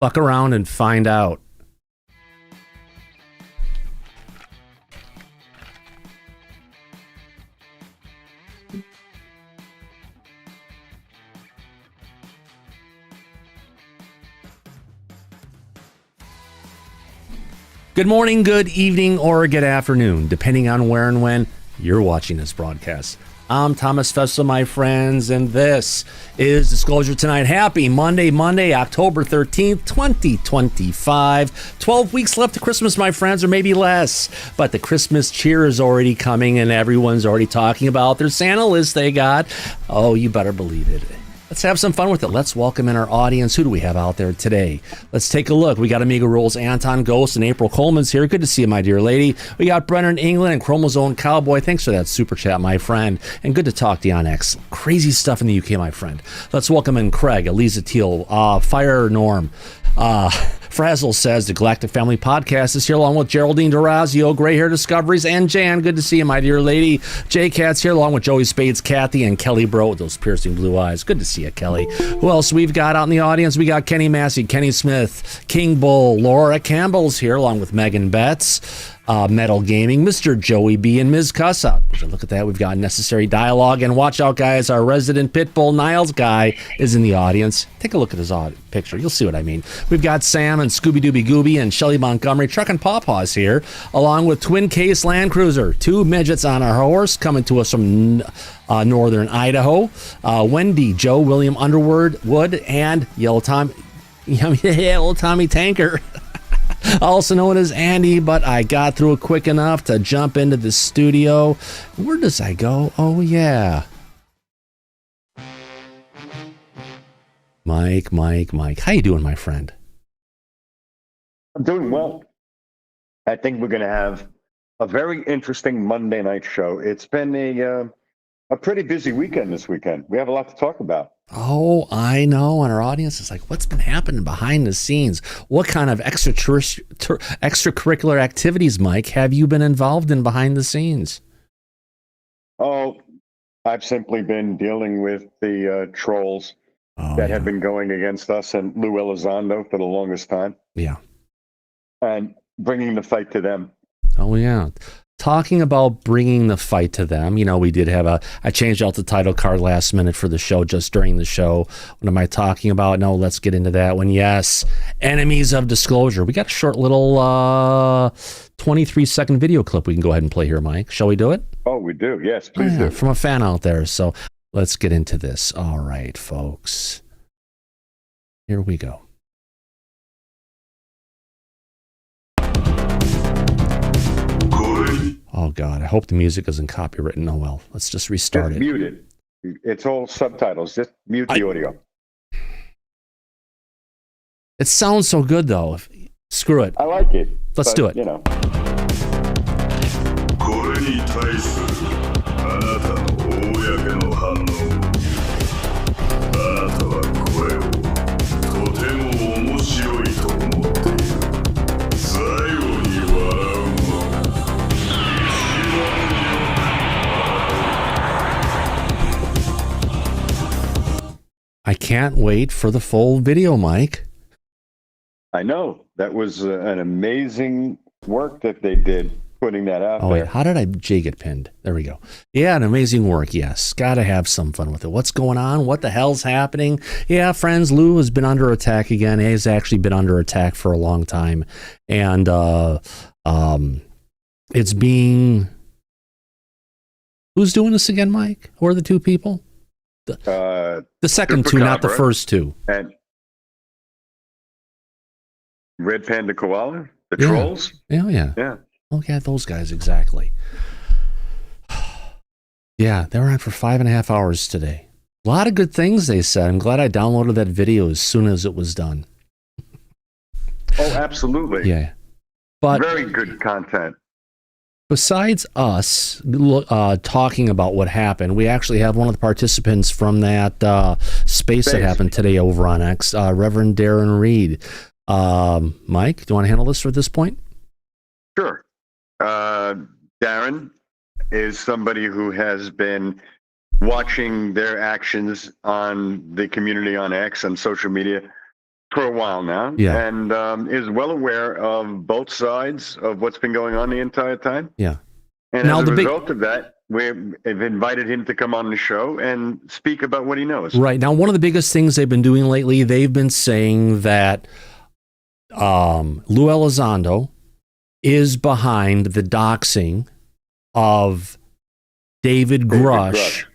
Fuck around and find out. Good morning, good evening, or good afternoon, depending on where and when you're watching this broadcast. I'm Thomas Fessler, my friends, and this is Disclosure Tonight. Happy Monday, October 13th, 2025. 12 weeks left to Christmas, my friends, or maybe less. But the Christmas cheer is already coming, and everyone's already talking about their Santa list they got. Oh, you better believe it. Let's have some fun with it. Let's welcome in our audience. Who do we have out there today? Let's take a look. We got Amiga Rules, Anton Ghost, and April Coleman's here. Good to see you, my dear lady. We got Brennan England and Chromosome Cowboy. Thanks for that super chat, my friend. And good to talk to you on X. Crazy stuff in the UK, my friend. Let's welcome in Craig, Eliza Teal, Fire Norm. Frazzle says the Galactic Family Podcast is here along with Geraldine Durazio, Gray Hair Discoveries, and Jan. Good to see you, my dear lady. Jay Cat's here along with Joey Spades, Kathy, and Kelly Bro with those piercing blue eyes. Good to see you, Kelly. Who else we've got out in the audience? We got Kenny Massey, Kenny Smith, King Bull, Laura Campbell's here along with Megan Betts. Metal Gaming, Mr. Joey B, and Ms. Cussa. Look at that. We've got Necessary Dialogue. And watch out, guys. Our resident Pitbull Niles guy is in the audience. Take a look at his picture. You'll see what I mean. We've got Sam and Scooby Dooby Gooby and Shelly Montgomery, Truck and Pawpaws here, along with Twin Case Land Cruiser. Two midgets on our horse coming to us from northern Idaho. Wendy, Joe, William Underwood, and Yellow Tommy Tanker. Also known as Andy, but I got through it quick enough to jump into the studio. Where does I go? Oh, yeah. Mike. How you doing, my friend? I'm doing well. I think we're going to have a very interesting Monday night show. It's been a pretty busy weekend this weekend. We have a lot to talk about. Oh, I know. And our audience is like, what's been happening behind the scenes? What kind of extracurricular activities, Mike, have you been involved in behind the scenes? Oh, I've simply been dealing with the trolls that have been going against us and Lou Elizondo for the longest time. Yeah. And bringing the fight to them. Oh, yeah. Talking about bringing the fight to them, you know, we did have I changed out the title card last minute for the show, just during the show. What am I talking about? No, let's get into that one. Yes, Enemies of Disclosure. We got a short little 23-second video clip we can go ahead and play here, Mike. Shall we do it? Oh, we do. Yes, please do. From a fan out there. So let's get into this. All right, folks. Here we go. Oh, God. I hope the music isn't copywritten. Oh, well. Let's just restart it. Mute it. It's all subtitles. Just mute the audio. It sounds so good, though. Screw it. I like it. Let's do it. You know. I can't wait for the full video, Mike. I know. That was an amazing work that they did putting that out there. Wait, how did Jay get pinned? There we go. Yeah, an amazing work, yes. Got to have some fun with it. What's going on? What the hell's happening? Yeah, friends, Lou has been under attack again. He's actually been under attack for a long time. And it's being... Who's doing this again, Mike? Who are the two people? The second two, not the first two. And Red Panda Koala? The trolls? Yeah. Oh, yeah, those guys, exactly. Yeah, they were on for 5.5 hours today. A lot of good things they said. I'm glad I downloaded that video as soon as it was done. Oh, absolutely. Yeah. But very good content. Besides us talking about what happened, we actually have one of the participants from that space that happened today over on X, Reverend Darren Reed. Mike, do you want to handle this at this point? Sure. Darren is somebody who has been watching their actions on the community on X and social media for a while now, Yeah. and is well aware of both sides of what's been going on the entire time. Yeah. And Now as the a big result of that, we've invited him to come on the show and speak about what he knows. right now, one of the biggest things they've been doing lately, they've been saying that Lou Elizondo is behind the doxing of David Grush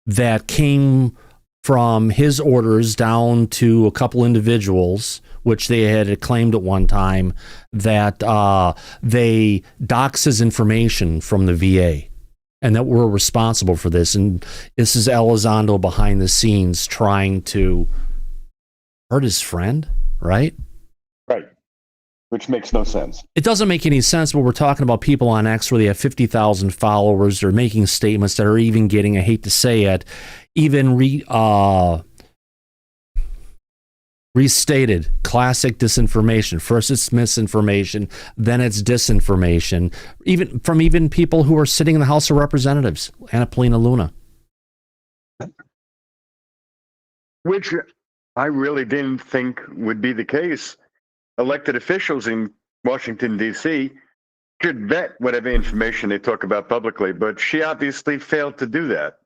that came from his orders down to a couple individuals, which they had claimed at one time that they dox his information from the VA and that we're responsible for this. And this is Elizondo behind the scenes trying to hurt his friend, right? Right. Which makes no sense. It doesn't make any sense, but we're talking about people on X where they have 50,000 followers. They're making statements that are even getting, I hate to say it, even restated classic disinformation. First it's misinformation, then it's disinformation, even from people who are sitting in the House of Representatives, Anna Paulina Luna. Which I really didn't think would be the case. Elected officials in Washington, D.C. should vet whatever information they talk about publicly, but she obviously failed to do that.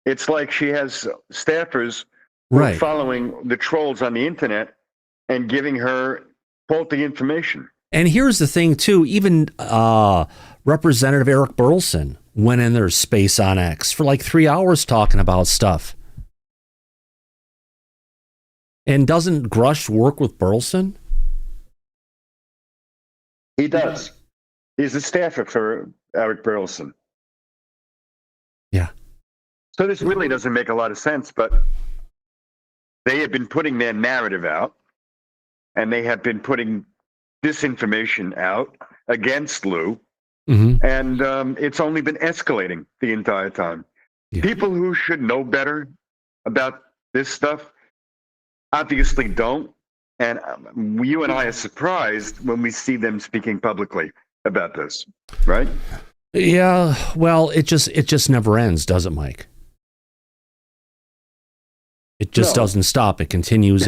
It's like she has staffers who are following the trolls on the internet and giving her faulty information. And here's the thing, too. Even Representative Eric Burleson went in their space on X for like 3 hours talking about stuff. And doesn't Grush work with Burleson? He does. He's a staffer for Eric Burleson. Yeah. So this really doesn't make a lot of sense, but they have been putting their narrative out, and they have been putting disinformation out against Lou, and it's only been escalating the entire time. Yeah. People who should know better about this stuff obviously don't, and you and I are surprised when we see them speaking publicly about this, right? Yeah, well, it just never ends, does it, Mike? It just doesn't stop. It continues.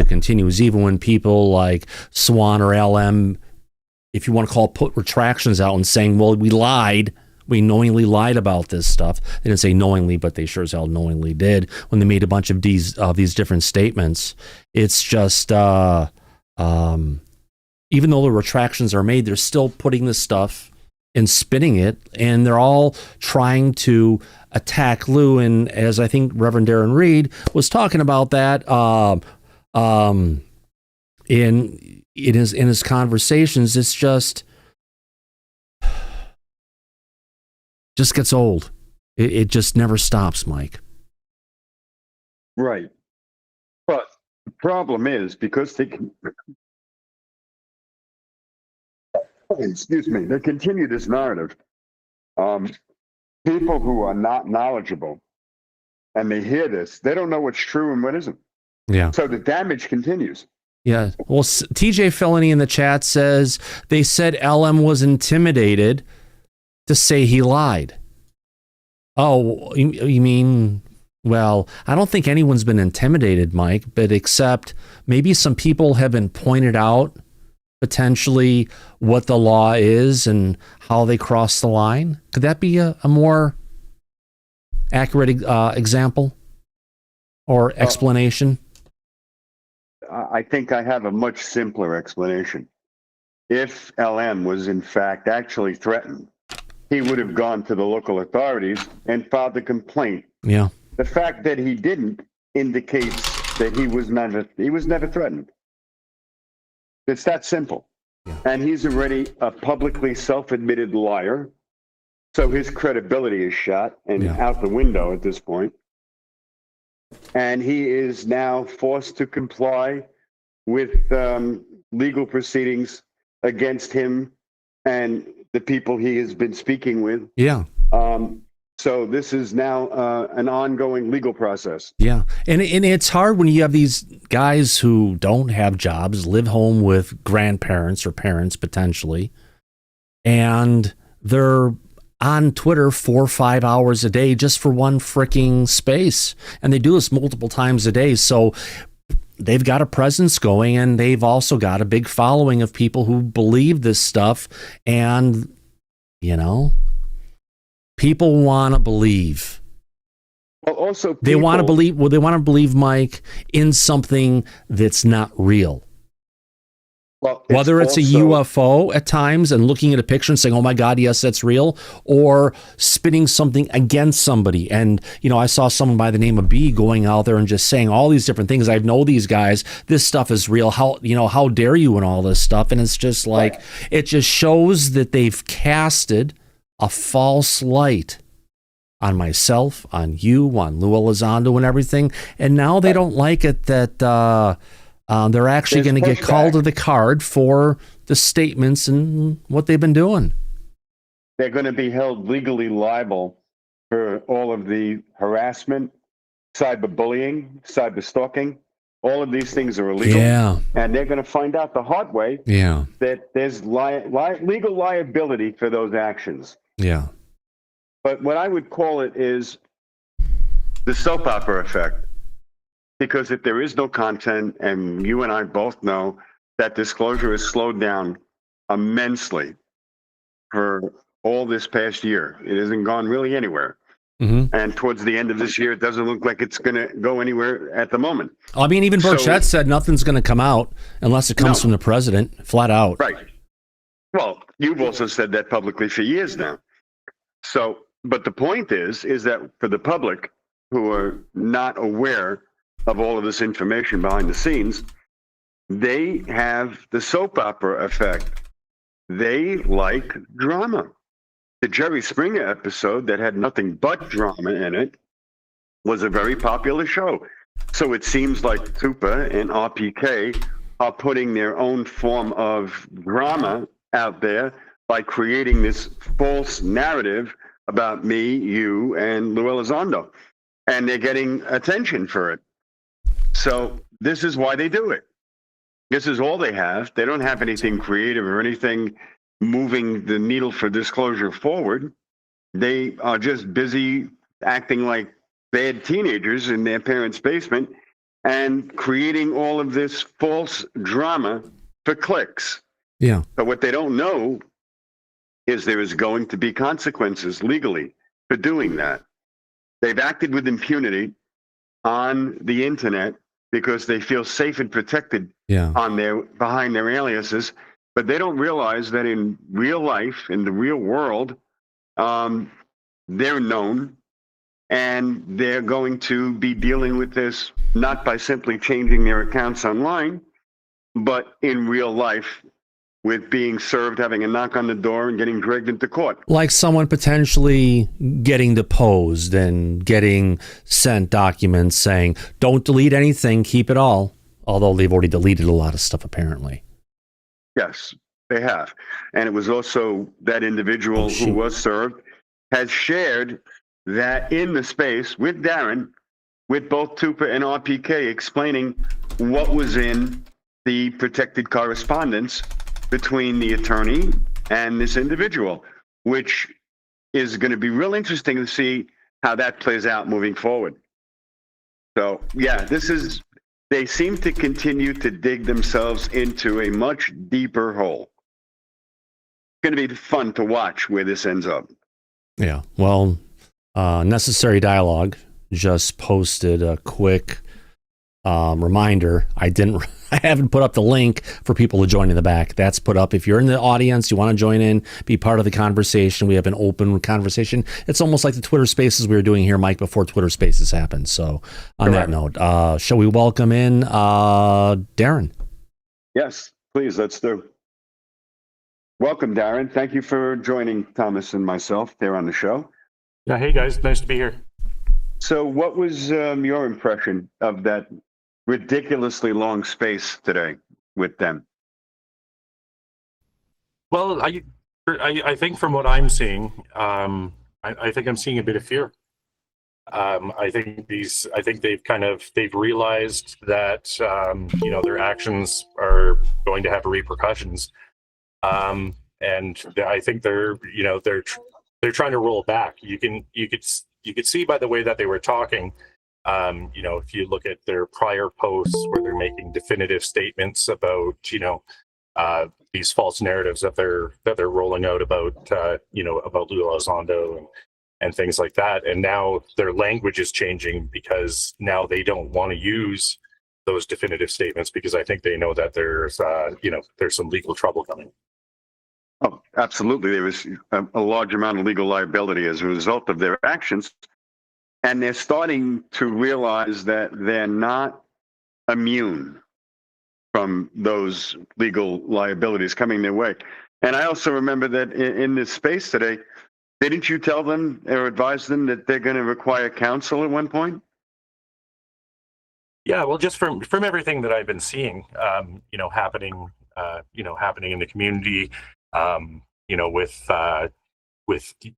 Even when people like Swan or LM, if you want to call it, put retractions out and saying, well, we lied. We knowingly lied about this stuff. They didn't say knowingly, but they sure as hell knowingly did when they made a bunch of these different statements. It's just, even though the retractions are made, they're still putting this stuff and spinning it, and they're all trying to attack Lou. And as I think Reverend Darren Reed was talking about that in his conversations, it's just gets old. It just never stops, Mike. Right. But the problem is because they can, they continue this narrative. People who are not knowledgeable and they hear this, they don't know what's true and what isn't. Yeah. So the damage continues. Yeah. Well, TJ Felony in the chat says they said LM was intimidated to say he lied. Oh, you mean, well, I don't think anyone's been intimidated, Mike, but except maybe some people have been pointed out potentially what the law is and how they cross the line. Could that be a more accurate example or explanation? I think I have a much simpler explanation. If LM was in fact actually threatened, he would have gone to the local authorities and filed a complaint. Yeah. The fact that he didn't indicates that he was never threatened. It's that simple. Yeah. And he's already a publicly self-admitted liar. So his credibility is shot and out the window at this point. And he is now forced to comply with legal proceedings against him and the people he has been speaking with. Yeah. So this is now an ongoing legal process. Yeah. And it's hard when you have these guys who don't have jobs, live home with grandparents or parents potentially, and they're on Twitter 4 or 5 hours a day just for one freaking space. And they do this multiple times a day. So they've got a presence going, and they've also got a big following of people who believe this stuff. And, people want to believe. Well, also They want to believe. Well, they want to believe, Mike, in something that's not real. Well, Whether it's a UFO at times and looking at a picture and saying, "Oh my God, yes, that's real," or spinning something against somebody. And I saw someone by the name of B going out there and just saying all these different things. I know these guys. This stuff is real. How dare you and all this stuff? And it's just like It just shows that they've casted a false light on myself, on you, on Lou Elizondo, and everything. And now they don't like it that they're actually going to get called to the card for the statements and what they've been doing. They're going to be held legally liable for all of the harassment, cyberbullying, cyberstalking. All of these things are illegal. Yeah. And they're going to find out the hard way that there's legal liability for those actions. Yeah. But what I would call it is the soap opera effect. Because if there is no content, and you and I both know that disclosure has slowed down immensely for all this past year, it hasn't gone really anywhere. Mm-hmm. And towards the end of this year, it doesn't look like it's going to go anywhere at the moment. I mean, even Burchett said nothing's going to come out unless it comes from the president, flat out. Right. Well, you've also said that publicly for years now. So, but the point is that for the public who are not aware of all of this information behind the scenes, they have the soap opera effect. They like drama. The Jerry Springer episode that had nothing but drama in it was a very popular show. So it seems like Tupa and RPK are putting their own form of drama out there by creating this false narrative about me, you, and Lou Elizondo. And they're getting attention for it. So this is why they do it. This is all they have. They don't have anything creative or anything moving the needle for disclosure forward. They are just busy acting like bad teenagers in their parents' basement and creating all of this false drama for clicks. Yeah. But what they don't know is there is going to be consequences legally for doing that. They've acted with impunity on the internet because they feel safe and protected behind their aliases, but they don't realize that in real life, in the real world, they're known, and they're going to be dealing with this not by simply changing their accounts online, but in real life with being served, having a knock on the door, and getting dragged into court. Like someone potentially getting deposed and getting sent documents saying, don't delete anything, keep it all. Although they've already deleted a lot of stuff, apparently. Yes, they have. And it was also that individual who was served has shared that in the space with Darren, with both Tupa and RPK, explaining what was in the protected correspondence between the attorney and this individual, which is going to be real interesting to see how that plays out moving forward. So, yeah, they seem to continue to dig themselves into a much deeper hole. It's going to be fun to watch where this ends up. Yeah, well, Necessary Dialogue just posted a quick reminder. I haven't put up the link for people to join in the back. That's put up. If you're in the audience, you want to join in, be part of the conversation. We have an open conversation. It's almost like the Twitter Spaces we were doing here, Mike, before Twitter Spaces happened. So on that note, shall we welcome in Darren? Yes, please. Let's do. Welcome, Darren. Thank you for joining Thomas and myself there on the show. Yeah. Hey, guys. Nice to be here. So what was your impression of that ridiculously long space today with them? Well, I think from what I'm seeing, I think I'm seeing a bit of fear. I think they've realized that their actions are going to have repercussions, and I think they're trying to roll back. You could see by the way that they were talking If you look at their prior posts where they're making definitive statements about, these false narratives that they're rolling out about, about Lou Elizondo and things like that. And now their language is changing because now they don't want to use those definitive statements because I think they know that there's some legal trouble coming. Oh, absolutely. There was a large amount of legal liability as a result of their actions. And they're starting to realize that they're not immune from those legal liabilities coming their way. And I also remember that in this space today, didn't you tell them or advise them that they're going to require counsel at one point? Yeah, well, just from everything that I've been seeing, happening in the community, with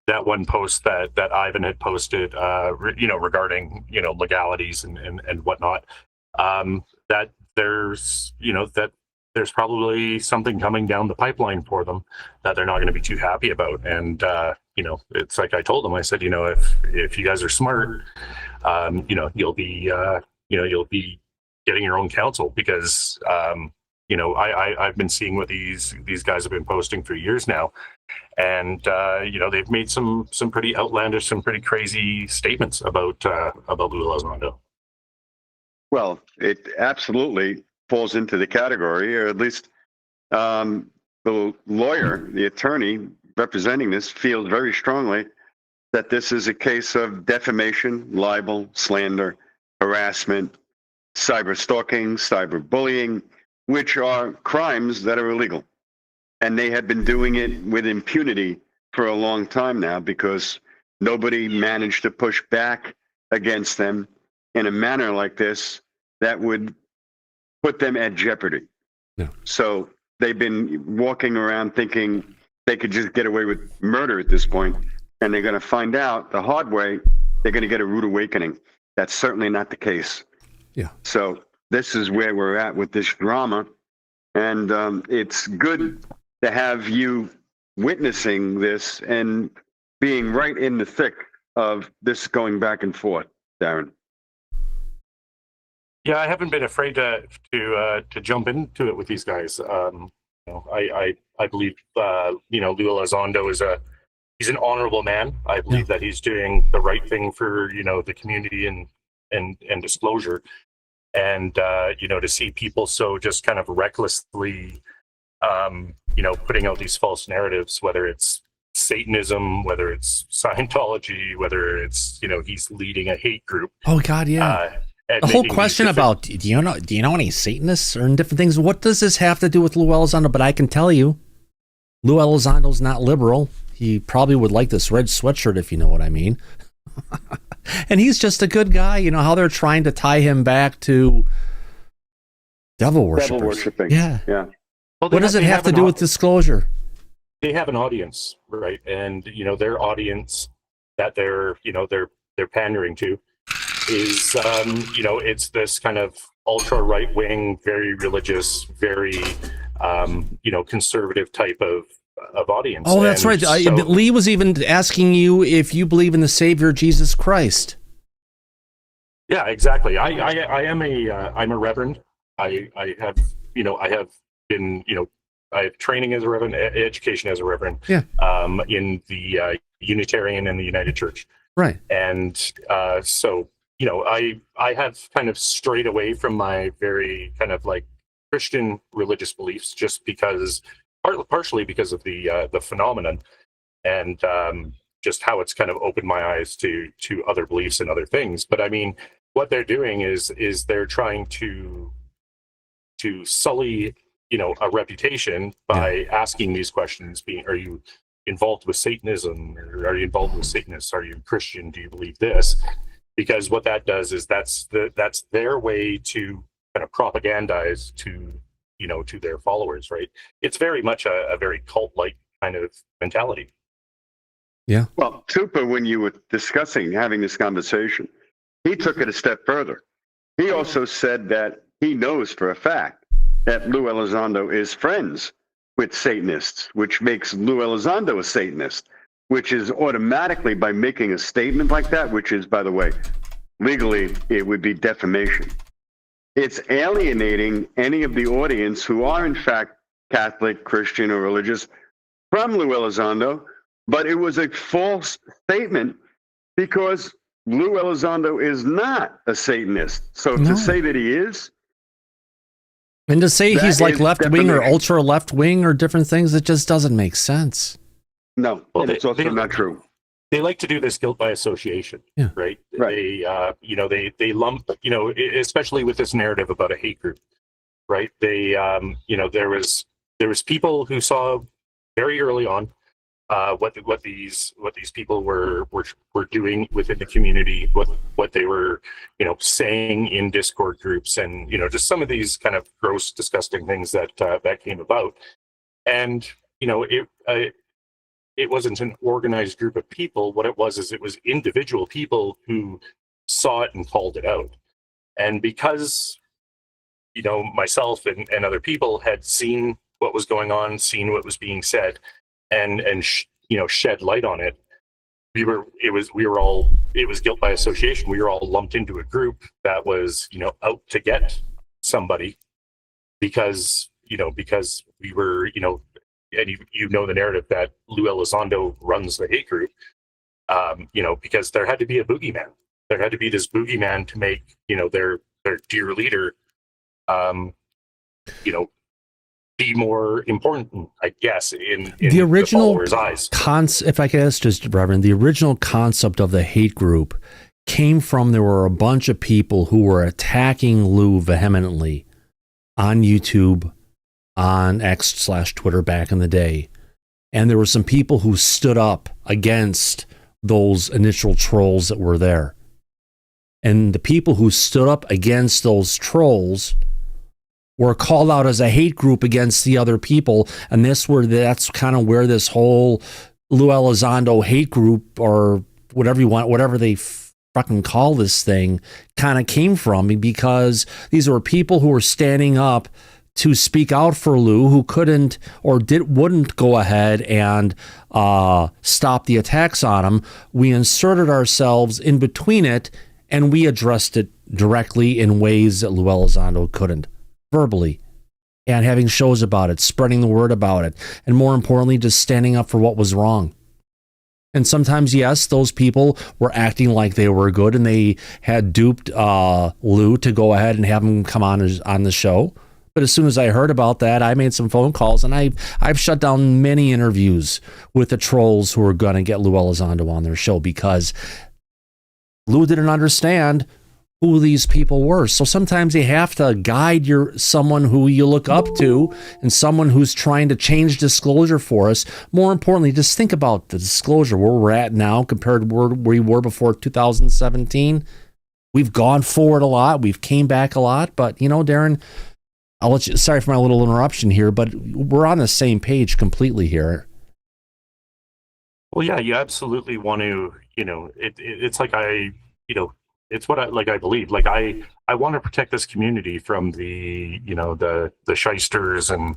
that one post that Ivan had posted, regarding, legalities and whatnot, that there's probably something coming down the pipeline for them that they're not going to be too happy about. And, it's like I told them, I said, if you guys are smart, you'll be getting your own counsel because, I've been seeing what these guys have been posting for years now. And, they've made some pretty outlandish, some pretty crazy statements about Lou Elizondo. Well, it absolutely falls into the category, or at least the lawyer, the attorney representing this, feels very strongly that this is a case of defamation, libel, slander, harassment, cyber stalking, cyber bullying, which are crimes that are illegal. And they have been doing it with impunity for a long time now because nobody managed to push back against them in a manner like this that would put them at jeopardy. Yeah. So they've been walking around thinking they could just get away with murder at this point, and they're going to find out the hard way. They're going to get a rude awakening. That's certainly not the case. Yeah. So this is where we're at with this drama, and it's good to have you witnessing this and being right in the thick of this going back and forth, Darren. Yeah, I haven't been afraid to jump into it with these guys. I believe Lou Elizondo he's an honorable man. I believe that he's doing the right thing for the community and disclosure. And to see people so just kind of recklessly putting out these false narratives, whether it's Satanism, whether it's Scientology, whether it's he's leading a hate group. Oh God, yeah. The whole question about do you know any Satanists or different things? What does this have to do with Lou Elizondo? But I can tell you, Lou Elizondo's not liberal. He probably would like this red sweatshirt, if you know what I mean. And he's just a good guy. You know how they're trying to tie him back to devil worshipers. Devil worshiping. Yeah. Yeah. Well, what does it have to do with disclosure? They have an audience, right? And their audience that they're pandering to is it's this kind of ultra right wing, very religious, very conservative type of audience. Oh, that's right. Lee was even asking you if you believe in the Savior Jesus Christ. Yeah, exactly. I am I'm a reverend. I have been I have training as a reverend, education as a reverend. Yeah. In the Unitarian and the United Church. Right. And so I have kind of strayed away from my very kind of like Christian religious beliefs just because, partially because of the phenomenon and just how it's kind of opened my eyes to other beliefs and other things. But I mean, what they're doing is they're trying to sully a reputation by asking these questions. Are you involved with Satanism? Or are you involved with Satanists? Are you Christian? Do you believe this? Because what that does is that's their way to kind of propagandize to their followers, right? It's very much a very cult-like kind of mentality. Yeah. Well, Tupa, when you were having this conversation, he took it a step further. He also said that he knows for a fact that Lou Elizondo is friends with Satanists, which makes Lou Elizondo a Satanist, which is automatically, by making a statement like that, which is, by the way, legally, it would be defamation. It's alienating any of the audience who are, in fact, Catholic, Christian, or religious from Lou Elizondo, but it was a false statement because Lou Elizondo is not a Satanist. So No. to say that he is, And to say That he's like is left wing or defamation. ultra left wing or different things, it just doesn't make sense. no, Well, and it's also not true. They like to do this guilt by association, Yeah. right? Right. They lump, especially with this narrative about a hate group, right? There was people who saw very early on what these people were doing within the community, what they were saying in Discord groups, and just some of these kind of gross, disgusting things that came about, and it wasn't an organized group of people. What it was is it was individual people who saw it and called it out. And because, myself and other people had seen what was going on, seen what was being said, and shed light on it, it was guilt by association. We were all lumped into a group that was, out to get somebody because we were, and the narrative that Lou Elizondo runs the hate group, because there had to be a boogeyman. There had to be this boogeyman to make, their dear leader, be more important, I guess, in The original followers' eyes. If I could ask just, Reverend, the original concept of the hate group came from there were a bunch of people who were attacking Lou vehemently on YouTube, on X/Twitter back in the day. And there were some people who stood up against those initial trolls that were there. And the people who stood up against those trolls were called out as a hate group against the other people. And that's kind of where this whole Lou Elizondo hate group, or whatever you want, whatever they fucking call this thing, kind of came from, because these were people who were standing up to speak out for Lou, who couldn't or wouldn't go ahead and stop the attacks on him. We inserted ourselves in between it, and we addressed it directly in ways that Lou Elizondo couldn't, verbally, and having shows about it, spreading the word about it, and more importantly, just standing up for what was wrong. And sometimes, yes, those people were acting like they were good, and they had duped Lou to go ahead and have him come on the show. But as soon as I heard about that, I made some phone calls, and I've shut down many interviews with the trolls who were going to get Lou Elizondo on their show, because Lou didn't understand who these people were. So sometimes you have to guide someone who you look up to, and someone who's trying to change disclosure for us. More importantly, just think about the disclosure where we're at now compared to where we were before 2017. We've gone forward a lot. We've came back a lot. But, Darren, I'll let you, sorry for my little interruption here, but we're on the same page completely here. Well, yeah, you absolutely want to, it's like it's what I believe. Like I want to protect this community from the shysters and,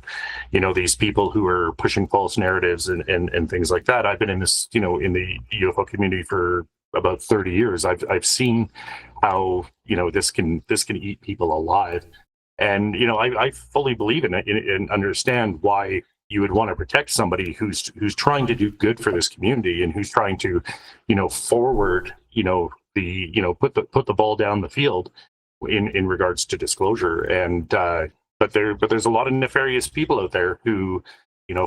these people who are pushing false narratives and things like that. I've been in this, in the UFO community for about 30 years. I've seen how, this can eat people alive. And, I fully believe in it and understand why you would want to protect somebody who's trying to do good for this community and who's trying to, forward, put the ball down the field in regards to disclosure. And, but there's a lot of nefarious people out there who,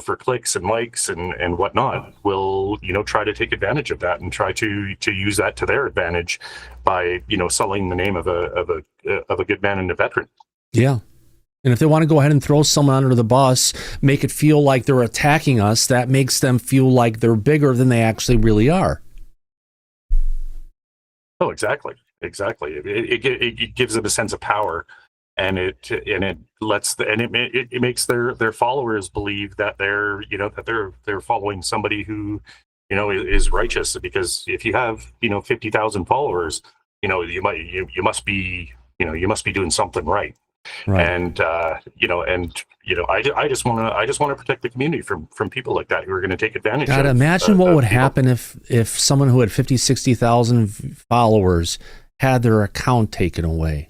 for clicks and likes and whatnot will, try to take advantage of that and try to use that to their advantage by, selling the name of a good man and a veteran. Yeah. And if they want to go ahead and throw someone under the bus, make it feel like they're attacking us, that makes them feel like they're bigger than they actually really are. Oh, exactly. It gives them a sense of power, and it makes their followers believe that they're following somebody who, is righteous. Because if you have 50,000 followers, you must be doing something right. Right. And I just want to protect the community from people like that who are going to take advantage. God, imagine what would happen if someone who had 50, 60,000 followers had their account taken away.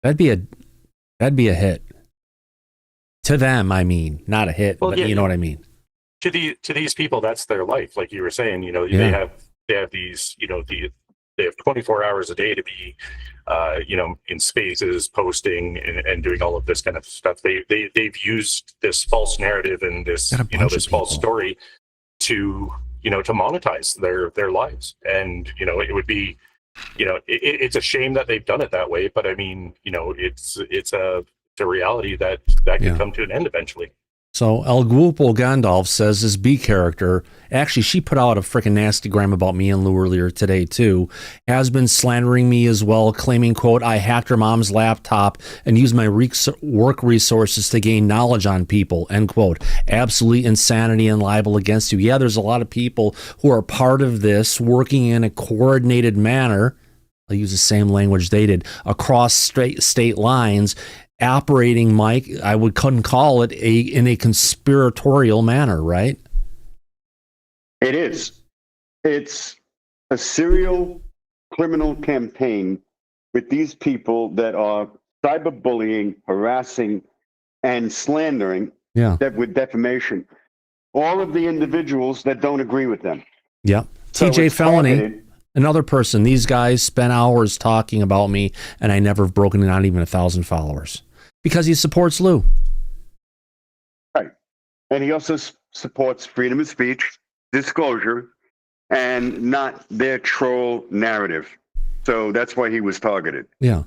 That'd be a hit. To them, I mean, not a hit, Well, but yeah, you know what I mean. To these people, that's their life. Like you were saying, Yeah. they have these, they have 24 hours a day to be, in spaces, posting and doing all of this kind of stuff. They've used this false narrative and this, Got a bunch this of false people. story to monetize their lives. And, it would be, it's a shame that they've done it that way, but I mean, it's a reality that Yeah. can come to an end eventually. So El Guapo Gandalf says this B character, actually she put out a freaking nasty gram about me and Lou earlier today too, has been slandering me as well, claiming, quote, I hacked her mom's laptop and used my work resources to gain knowledge on people, end quote. Absolute insanity and libel against you. Yeah, there's a lot of people who are part of this working in a coordinated manner. I'll use the same language they did, across state lines, operating, Mike, I couldn't call it in a conspiratorial manner, right? It is. It's a serial criminal campaign with these people that are cyberbullying, harassing, and slandering Yeah. with defamation. All of the individuals that don't agree with them. Yeah. So TJ it's Felony, targeted. another person. These guys spent hours talking about me, and I never have broken not even 1,000 followers because he supports Lou. Right. And he also supports freedom of speech, disclosure, and not their troll narrative. So that's why he was targeted. Yeah.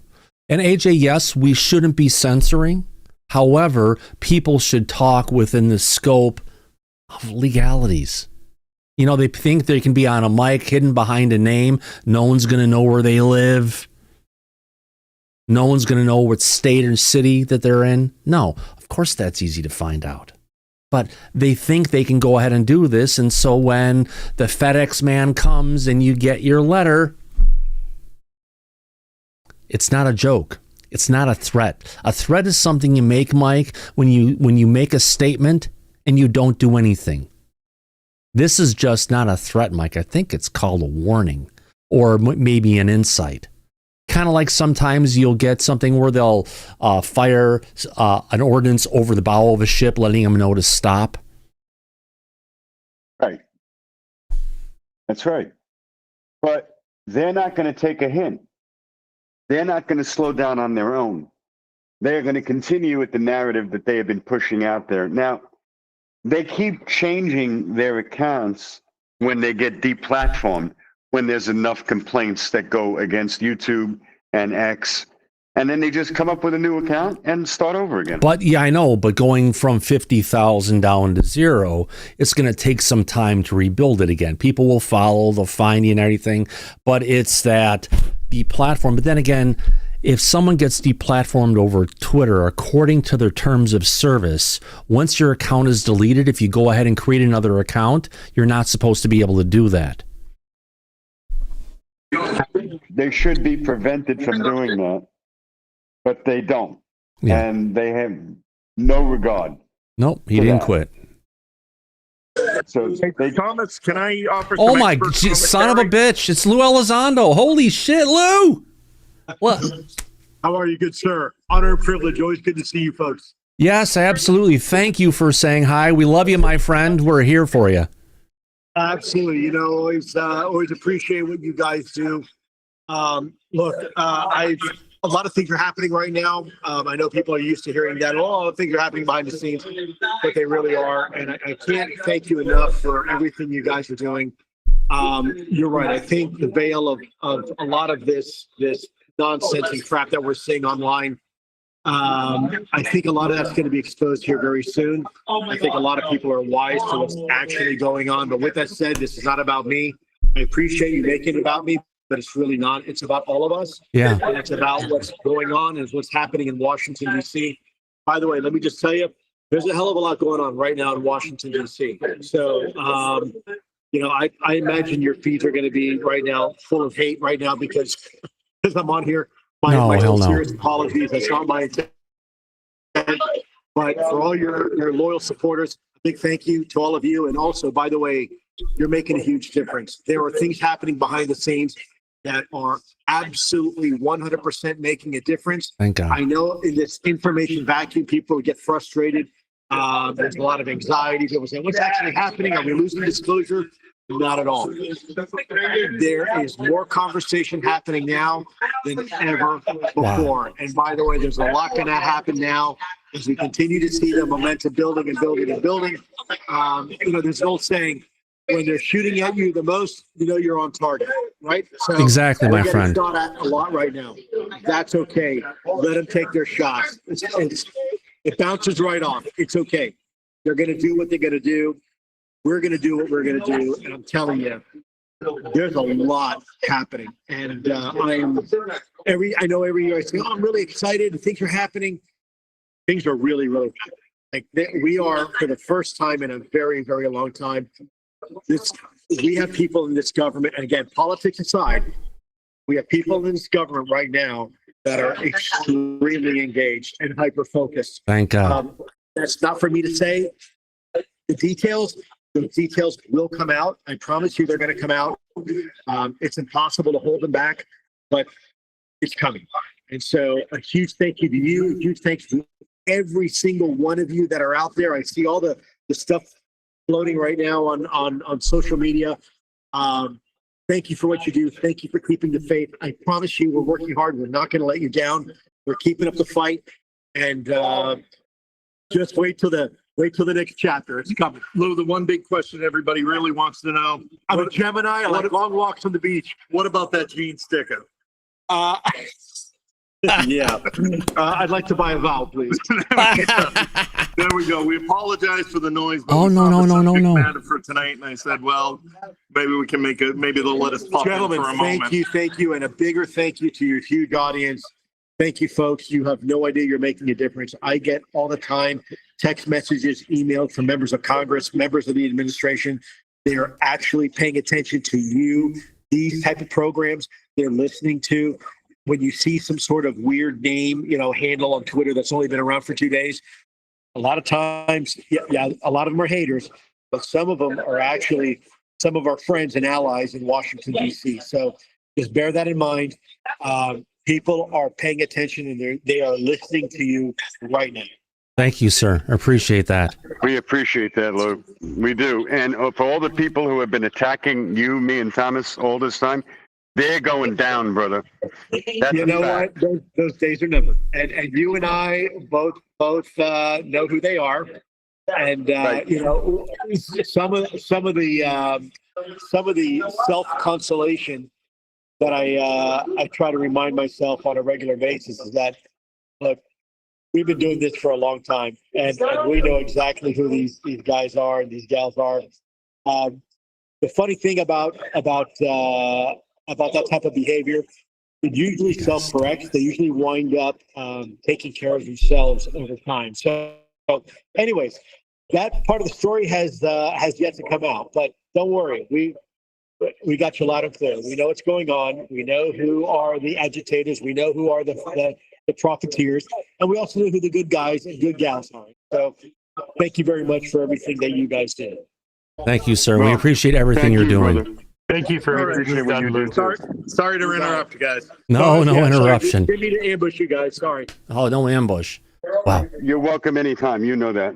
And AJ, yes, we shouldn't be censoring. However, people should talk within the scope of legalities. They think they can be on a mic hidden behind a name. No one's going to know where they live. No one's going to know what state or city that they're in. No, of course that's easy to find out. But they think they can go ahead and do this. And so when the FedEx man comes and you get your letter, it's not a joke. It's not a threat. A threat is something you make, Mike, when you make a statement and you don't do anything. This is just not a threat, Mike. I think it's called a warning or maybe an insight. Kind of like sometimes you'll get something where they'll fire an ordnance over the bow of a ship, letting them know to stop. Right. That's right. But they're not going to take a hint. They're not going to slow down on their own. They're going to continue with the narrative that they have been pushing out there. Now, they keep changing their accounts when they get deplatformed, when there's enough complaints that go against YouTube and X, and then they just come up with a new account and start over again. But yeah, I know, but going from 50,000 down to zero, it's going to take some time to rebuild it again. People will follow, they'll find you and everything, but it's that deplatform. But then again, if someone gets deplatformed over Twitter, according to their terms of service, once your account is deleted, if you go ahead and create another account, you're not supposed to be able to do that. They should be prevented from doing that, but they don't. Yeah. And they have no regard. Nope, he For didn't that. quit. So they, Thomas, can I offer Oh some my expert son of a commentary? bitch! It's Lou Elizondo. Holy shit, Lou! What? How are you, good sir? Honor and privilege. Always good to see you folks. Yes, absolutely. Thank you for saying hi. We love you, my friend. We're here for you. Absolutely. Always appreciate what you guys do. Look, a lot of things are happening right now. I know people are used to hearing that. Oh, things are happening behind the scenes, but they really are. And I can't thank you enough for everything you guys are doing. You're right. I think the veil of a lot of this nonsense and crap that we're seeing online, I think a lot of that's going to be exposed here very soon. I think a lot of people are wise to what's actually going on. But with that said, this is not about me. I appreciate you making it about me, but it's really not. It's about all of us. Yeah. And it's about what's going on and what's happening in Washington, D.C. By the way, let me just tell you, there's a hell of a lot going on right now in Washington, D.C. So, I imagine your feeds are going to be right now full of hate right now because I'm on here. No, My hell no. serious apologies. That's not my intent. But for all your loyal supporters, a big thank you to all of you. And also, by the way, you're making a huge difference. There are things happening behind the scenes. that are absolutely 100% making a difference. Thank God. I know in this information vacuum, people get frustrated. There's a lot of anxiety. People say, what's actually happening? Are we losing disclosure? Not at all. There is more conversation happening now than ever before. And by the way, there's a lot going to happen now as we continue to see the momentum building and building and building. There's an old saying, when they're shooting at you the most, you're on target, right? So Exactly, my friend. Shot at a lot right now. That's okay. Let them take their shots. It bounces right off. It's okay. They're going to do what they're going to do. We're going to do what we're going to do. And I'm telling you, there's a lot happening. And I know every year I say, I'm really excited and things are happening. Things are really, really happening. Like we are, for the first time in a very, very long time, we have people in this government, and again, politics aside, we have people in this government right now that are extremely engaged and hyper-focused. Thank God. That's not for me to say. The details will come out. I promise you they're going to come out. It's impossible to hold them back, but it's coming. And so a huge thank you to you. A huge thanks to every single one of you that are out there. I see all the stuff floating right now on social media. Thank you for what you do. Thank you for keeping the faith. I promise you, we're working hard. We're not going to let you down. We're keeping up the fight, and just wait till the next chapter. It's coming. Lou, the one big question everybody really wants to know. I'm a Gemini. I like long walks on the beach. What about that Gene sticker? Yeah. I'd like to buy a vowel, please. There we go. We apologize for the noise. But Oh, we no, saw no, the no, no, subject no. matter for tonight, and I said, well, maybe we can maybe they'll let us pop in Gentlemen, for a moment. thank you, and a bigger thank you to your huge audience. Thank you, folks. You have no idea you're making a difference. I get all the time text messages, emails from members of Congress, members of the administration. They are actually paying attention to you, these type of programs they're listening to. When you see some sort of weird name, handle on Twitter that's only been around for 2 days, a lot of times, a lot of them are haters, but some of them are actually some of our friends and allies in Washington, D.C. So just bear that in mind. People are paying attention and they are listening to you right now. Thank you, sir. I appreciate that. We appreciate that, Lou. We do. And for all the people who have been attacking you, me, and Thomas all this time, they're going down, brother. That's You know a fact. what? Those days are numbered. And you and I both know who they are. And Right. some of the self-consolation that I try to remind myself on a regular basis is that, look, we've been doing this for a long time, and we know exactly who these guys are and these gals are. The funny thing about that type of behavior, it usually self-corrects. They usually wind up taking care of themselves over time. So anyways, that part of the story has yet to come out, but don't worry. We got you loud and clear. We know what's going on. We know who are the agitators. We know who are the profiteers, and we also know who the good guys and good gals are. So thank you very much for everything that you guys did. Thank you, sir. We Well, appreciate everything Thank you're you, doing. brother. Thank you for I everything appreciate you've what done, you Lou. do. Sorry to interrupt you guys. No, no Sorry, interruption. didn't mean to ambush you guys. Sorry. Oh, no ambush. Wow. You're welcome anytime. You know that.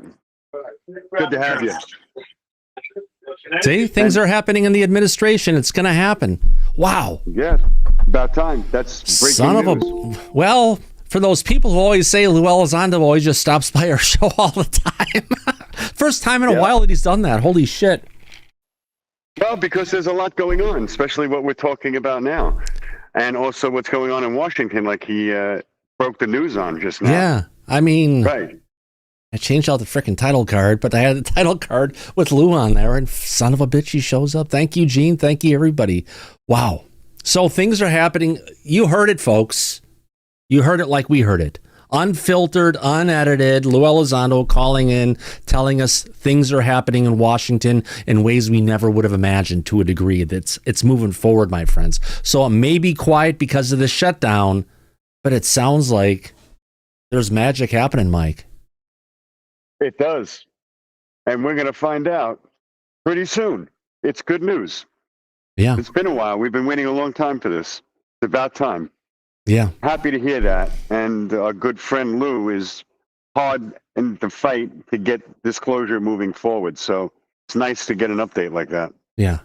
Good to have you. See, things are happening in the administration. It's going to happen. Wow. Yeah, about time. That's breaking Son of news. a. Well, for those people who always say Lou Elizondo always just stops by our show all the time. First time in a while that he's done that. Holy shit. Well, because there's a lot going on, especially what we're talking about now. And also what's going on in Washington, like he broke the news on just now. Yeah. I mean, Right. I changed out the freaking title card, but I had the title card with Lou on there, and son of a bitch, he shows up. Thank you, Gene. Thank you, everybody. Wow. So things are happening. You heard it, folks. You heard it like we heard it. Unfiltered, unedited, Lou Elizondo calling in, telling us things are happening in Washington in ways we never would have imagined to a degree. It's moving forward, my friends. So it may be quiet because of the shutdown, but it sounds like there's magic happening, Mike. It does. And we're going to find out pretty soon. It's good news. Yeah. It's been a while. We've been waiting a long time for this. It's about time. Yeah. Happy to hear that. And our good friend Lou is hard in the fight to get disclosure moving forward. So it's nice to get an update like that. Yeah.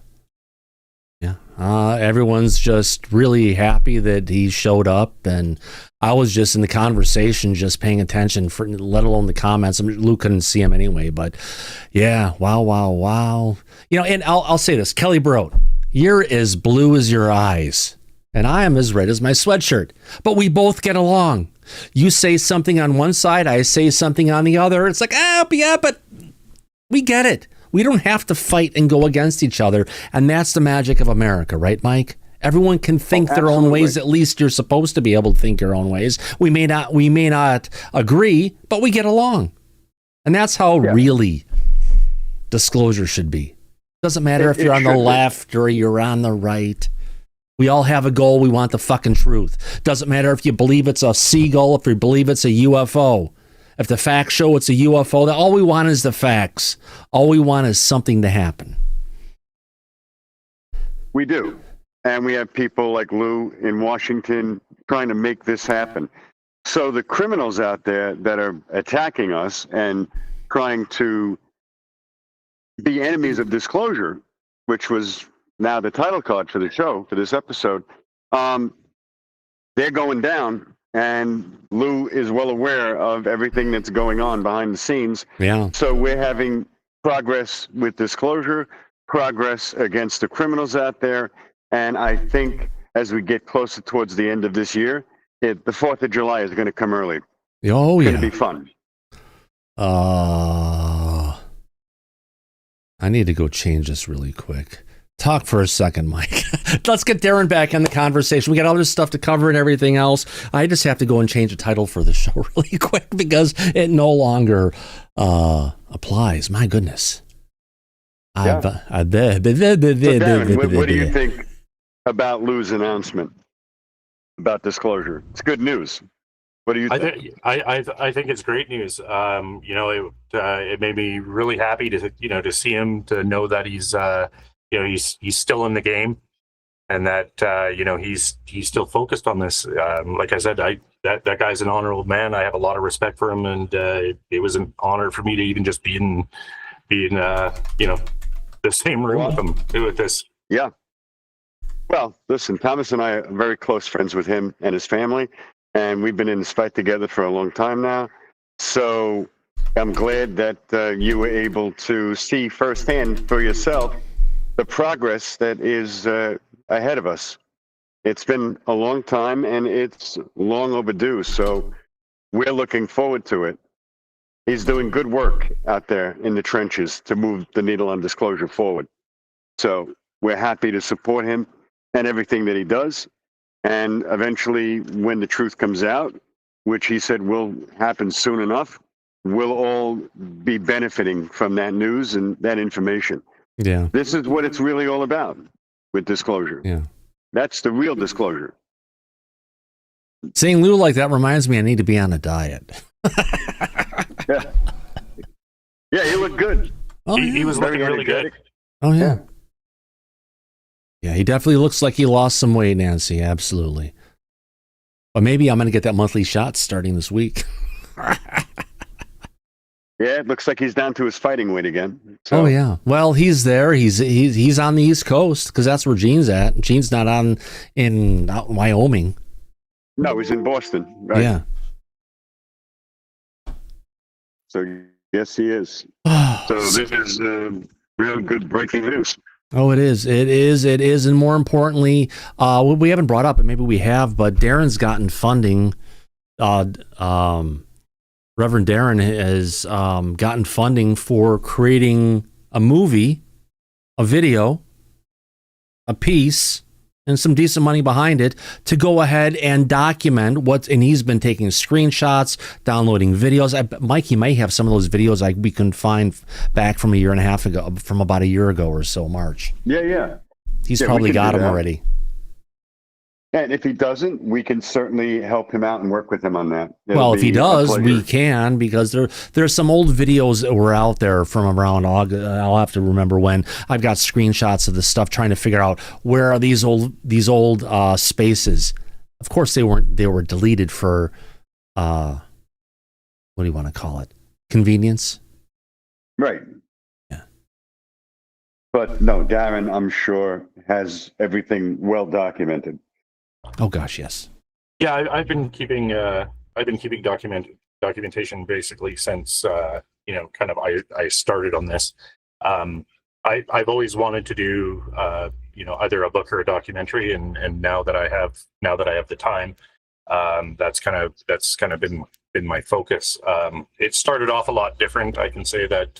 Yeah. Everyone's just really happy that he showed up. And I was just in the conversation, just paying attention, for, let alone the comments. Luke couldn't see him anyway. But yeah, wow. You know, and I'll say this, Kelly Broad, you're as blue as your eyes. And I am as red as my sweatshirt. But we both get along. You say something on one side, I say something on the other. It's like, yeah, but we get it. We don't have to fight and go against each other. And that's the magic of America, right, Mike? Everyone can think their own ways. At least you're supposed to be able to think your own ways. We may not agree, but we get along. And that's how really disclosure should be. Doesn't matter if you're on the left or you're on the right. We all have a goal. We want the fucking truth. Doesn't matter if you believe it's a seagull, if you believe it's a UFO. If the facts show it's a UFO, all we want is the facts. All we want is something to happen. We do. And we have people like Lou in Washington trying to make this happen. So the criminals out there that are attacking us and trying to be enemies of disclosure, which was now the title card for the show, for this episode, they're going down. And Lou is well aware of everything that's going on behind the scenes. Yeah. So we're having progress with disclosure, progress against the criminals out there. And I think as we get closer towards the end of this year, the 4th of July is going to come early. Oh, it's yeah. going to be fun. I need to go change this really quick. Talk for a second, Mike. Let's get Darren back in the conversation. We got other stuff to cover and everything else. I just have to go and change the title for the show really quick because it no longer applies. My goodness. Yeah. So Darren, what do you think about Lou's announcement about disclosure? It's good news. What do you think? I think it's great news. It made me really happy to see him, to know that he's still in the game, and that he's still focused on this. Like I said, that guy's an honorable man. I have a lot of respect for him, and it was an honor for me to even just be in the same room with him with this. Yeah. Well, listen, Thomas and I are very close friends with him and his family, and we've been in this fight together for a long time now. So I'm glad that you were able to see firsthand for yourself the progress that is ahead of us. It's been a long time, and it's long overdue. So we're looking forward to it. He's doing good work out there in the trenches to move the needle on disclosure forward. So we're happy to support him and everything that he does. And eventually, when the truth comes out, which he said will happen soon enough, we'll all be benefiting from that news and that information. Yeah. This is what it's really all about with disclosure. Yeah. That's the real disclosure. Saying Lou like that reminds me I need to be on a diet. Yeah, he looked good. Oh, He was looking really good. Oh, yeah. Yeah, he definitely looks like he lost some weight, Nancy. Absolutely. But maybe I'm going to get that monthly shot starting this week. Yeah, it looks like he's down to his fighting weight again. So. Oh, yeah. Well, he's there. He's on the East Coast because that's where Gene's at. Gene's not out in Wyoming. No, he's in Boston. Right? Yeah. So, yes, he is. So this is real good breaking news. Oh, it is. It is. And more importantly, we haven't brought up, and maybe we have, but Darren's gotten funding. Reverend Darren has gotten funding for creating a movie, a video, a piece, and some decent money behind it to go ahead and document and he's been taking screenshots, downloading videos. Mike, you may have some of those videos we can find back from from about a year ago or so, March. Yeah. He's probably got them already. And if he doesn't, we can certainly help him out and work with him on that. Well, if he be a does, pleasure. we can, because there's some old videos that were out there from around August. I'll have to remember when. I've got screenshots of the stuff trying to figure out where are these old spaces. Of course, they were deleted for what do you want to call it? Convenience. Right. Yeah. But no, Darren, I'm sure, has everything well documented. Oh gosh, yes. Yeah, I've been keeping documentation basically since kind of I started on this. I've always wanted to do either a book or a documentary, and now that I have the time, that's kind of been my focus. It started off a lot different. I can say that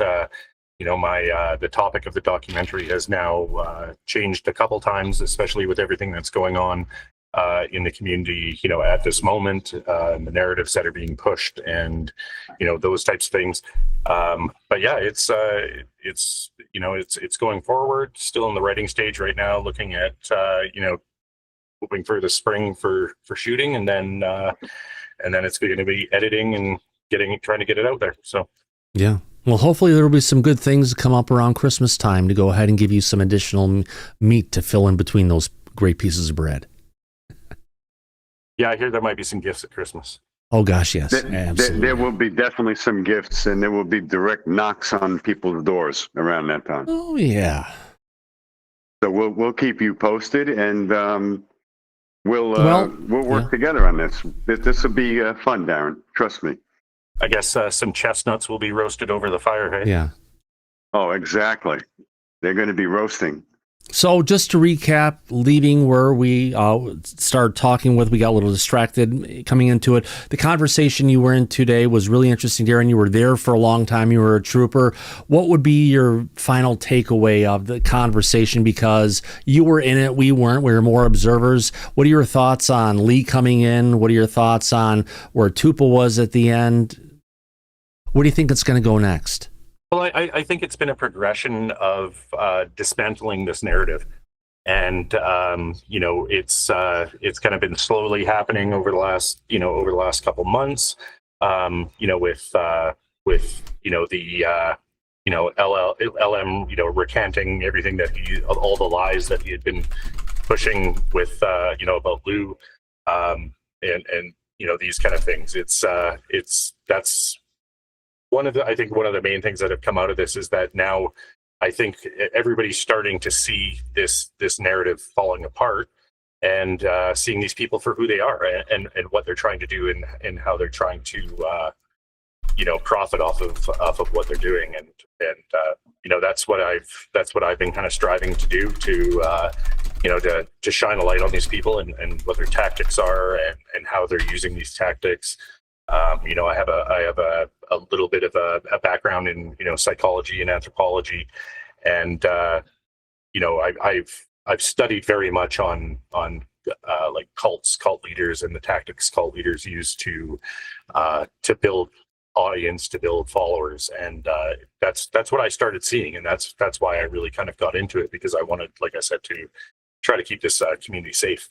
the topic of the documentary has now changed a couple times, especially with everything that's going on in the community, at this moment, the narratives that are being pushed, and those types of things. But yeah, it's going forward. Still in the writing stage right now, looking at hoping for the spring for shooting, and then it's going to be editing and trying to get it out there. So Yeah. Well, hopefully there will be some good things to come up around Christmas time to go ahead and give you some additional meat to fill in between those great pieces of bread. yeah, I hear there might be some gifts at Christmas. Oh gosh, yes, There absolutely. will be definitely some gifts, and there will be direct knocks on people's doors around that time. Oh yeah. So we'll keep you posted, and we'll work yeah. together on this. This will be fun, Darren. Trust me. I guess some chestnuts will be roasted over the fire. Hey, Yeah. Oh, exactly. They're going to be roasting. So just to recap, leaving where we started talking with, we got a little distracted coming into it. The conversation you were in today was really interesting, Darren. You were there for a long time. You were a trooper. What would be your final takeaway of the conversation? Because you were in it, we weren't. We were more observers. What are your thoughts on Lee coming in? What are your thoughts on where Tupa was at the end? Where do you think it's going to go next? Well, I think it's been a progression of dismantling this narrative, and it's kind of been slowly happening over the last couple months. With the LM recanting everything that all the lies that he had been pushing with about Lou, and these kind of things. That's one of the main things that have come out of this is that now I think everybody's starting to see this narrative falling apart, and seeing these people for who they are, and what they're trying to do, and how they're trying to profit off of what they're doing, and that's what I've been kind of striving to do, to shine a light on these people, and what their tactics are, and how they're using these tactics. I have a little bit of a background in psychology and anthropology, and I've studied very much on like cult leaders, and the tactics cult leaders use to build audience, to build followers, and that's what I started seeing, and that's why I really kind of got into it, because I wanted, like I said, to try to keep this community safe.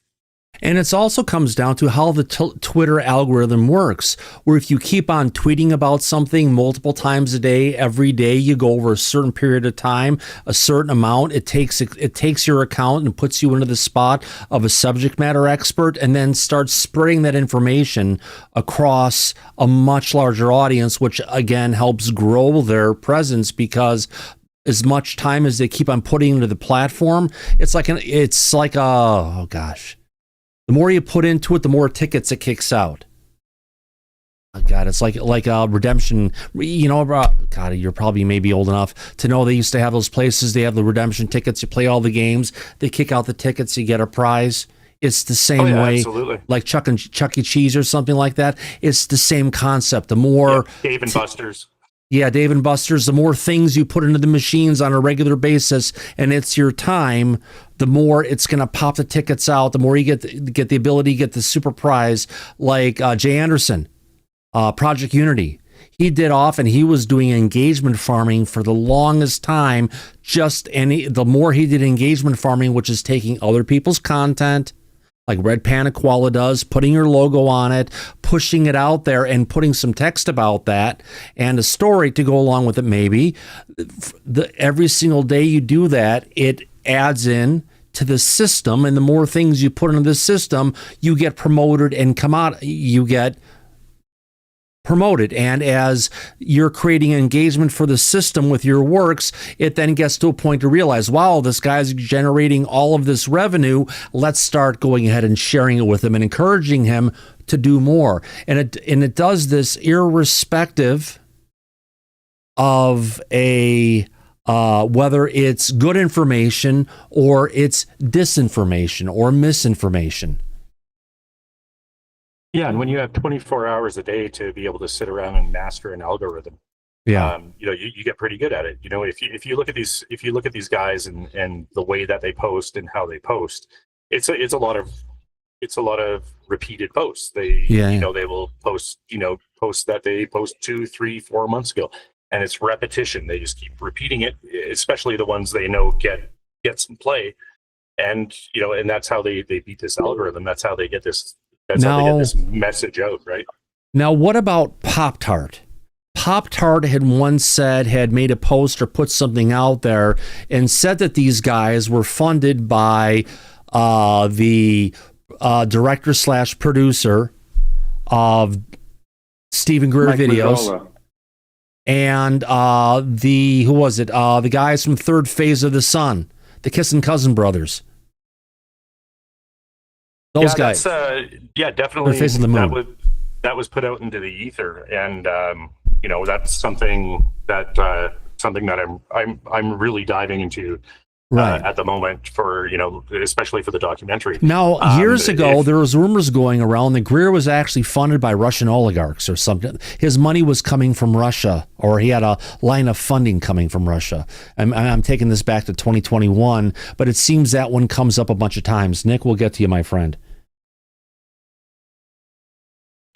And it also comes down to how the Twitter algorithm works, where if you keep on tweeting about something multiple times a day, every day, you go over a certain period of time, a certain amount, it takes your account and puts you into the spot of a subject matter expert, and then starts spreading that information across a much larger audience, which again helps grow their presence, because as much time as they keep on putting into the platform, it's like oh gosh. The more you put into it, the more tickets it kicks out. Oh God, it's like a redemption. God, you're probably maybe old enough to know they used to have those places. They have the redemption tickets. You play all the games. They kick out the tickets. You get a prize. It's the same way, absolutely. Like Chuck E. Cheese or something like that. It's the same concept. The more Dave and Buster's. Yeah, Dave and Buster's, the more things you put into the machines on a regular basis, and it's your time, the more it's going to pop the tickets out, the more you get the ability to get the super prize, like Jay Anderson, Project Unity. He he was doing engagement farming for the longest time. The more he did engagement farming, which is taking other people's content, like Red Panda Koala does, putting your logo on it, pushing it out there, and putting some text about that and a story to go along with it. Maybe every single day you do that, it adds in to the system, and the more things you put into the system, you get promoted and you get promoted. And as you're creating engagement for the system with your works, it then gets to a point to realize, wow, this guy's generating all of this revenue. Let's start going ahead and sharing it with him and encouraging him to do more. And it does this irrespective of whether it's good information or it's disinformation or misinformation. Yeah, and when you have 24 hours a day to be able to sit around and master an algorithm, Yeah. You get pretty good at it. If you look at these guys and the way that they post and how they post, it's a lot of repeated posts. They they will posts that they post 2, 3, 4 months ago, and it's repetition. They just keep repeating it, especially the ones they know get some play, and and that's how they beat this algorithm. That's how they get this. How they get this message out, right? Now, what about Pop-Tart? Pop-Tart had made a post or put something out there and said that these guys were funded by the director/producer of Stephen Greer Mike videos. Mazzola. And the guys from Third Phase of the Sun, the Kissing Cousin brothers. Those guys. Definitely. Face of the moon. That was put out into the ether, and that's something that I'm really diving into at the moment for especially for the documentary. Now, years ago, there was rumors going around that Greer was actually funded by Russian oligarchs or something. His money was coming from Russia, or he had a line of funding coming from Russia. I'm taking this back to 2021, but it seems that one comes up a bunch of times. Nick, we'll get to you, my friend.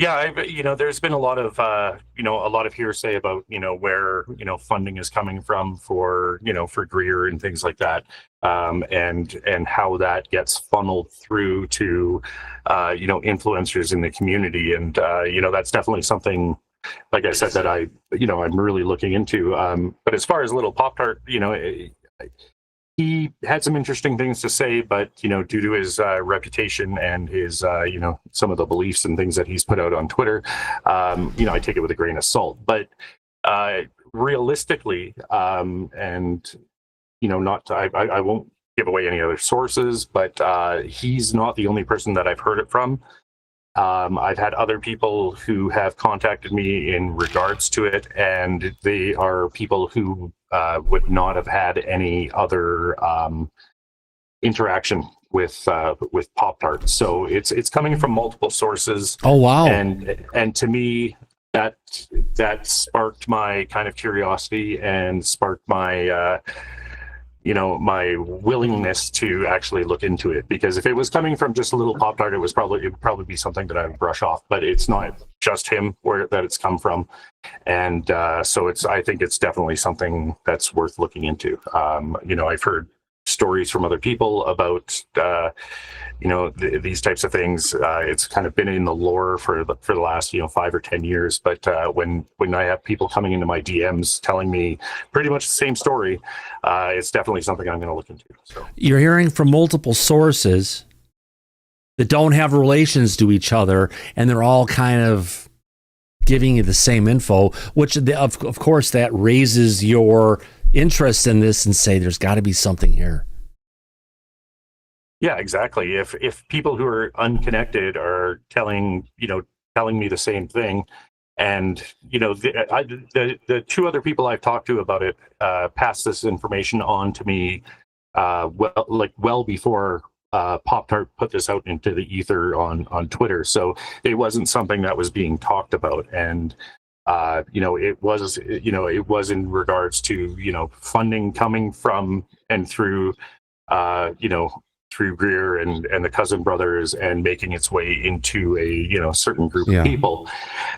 Yeah, there's been a lot of hearsay about where funding is coming from for Greer and things like that, and how that gets funneled through to influencers in the community, and that's definitely something, like I said, that I'm really looking into. But as far as Little Pop-Tart, he had some interesting things to say, but due to his reputation and his some of the beliefs and things that he's put out on Twitter, I take it with a grain of salt. But realistically, and I won't give away any other sources, but he's not the only person that I've heard it from. I've had other people who have contacted me in regards to it, and they are people who would not have had any other interaction with Pop-Tart. So it's coming from multiple sources. Oh wow! And to me, that sparked my kind of curiosity and sparked my my willingness to actually look into it, because if it was coming from just a Little Pop-Tart, it would probably be something that I would brush off, but it's not just him that it's come from. And so I think it's definitely something that's worth looking into. I've heard stories from other people about these types of things. It's kind of been in the lore for the last 5 or 10 years, but when I have people coming into my DMs telling me pretty much the same story, it's definitely something I'm going to look into. So you're hearing from multiple sources that don't have relations to each other, and they're all kind of giving you the same info, which of course that raises your interest in this and say there's got to be something here. Yeah, exactly. If people who are unconnected are telling me the same thing, and the 2 other people I've talked to about it passed this information on to me well before Pop-Tart put this out into the ether on Twitter. So it wasn't something that was being talked about, and it was in regards to funding coming from and through through Greer and the Cousin brothers, and making its way into a certain group of people.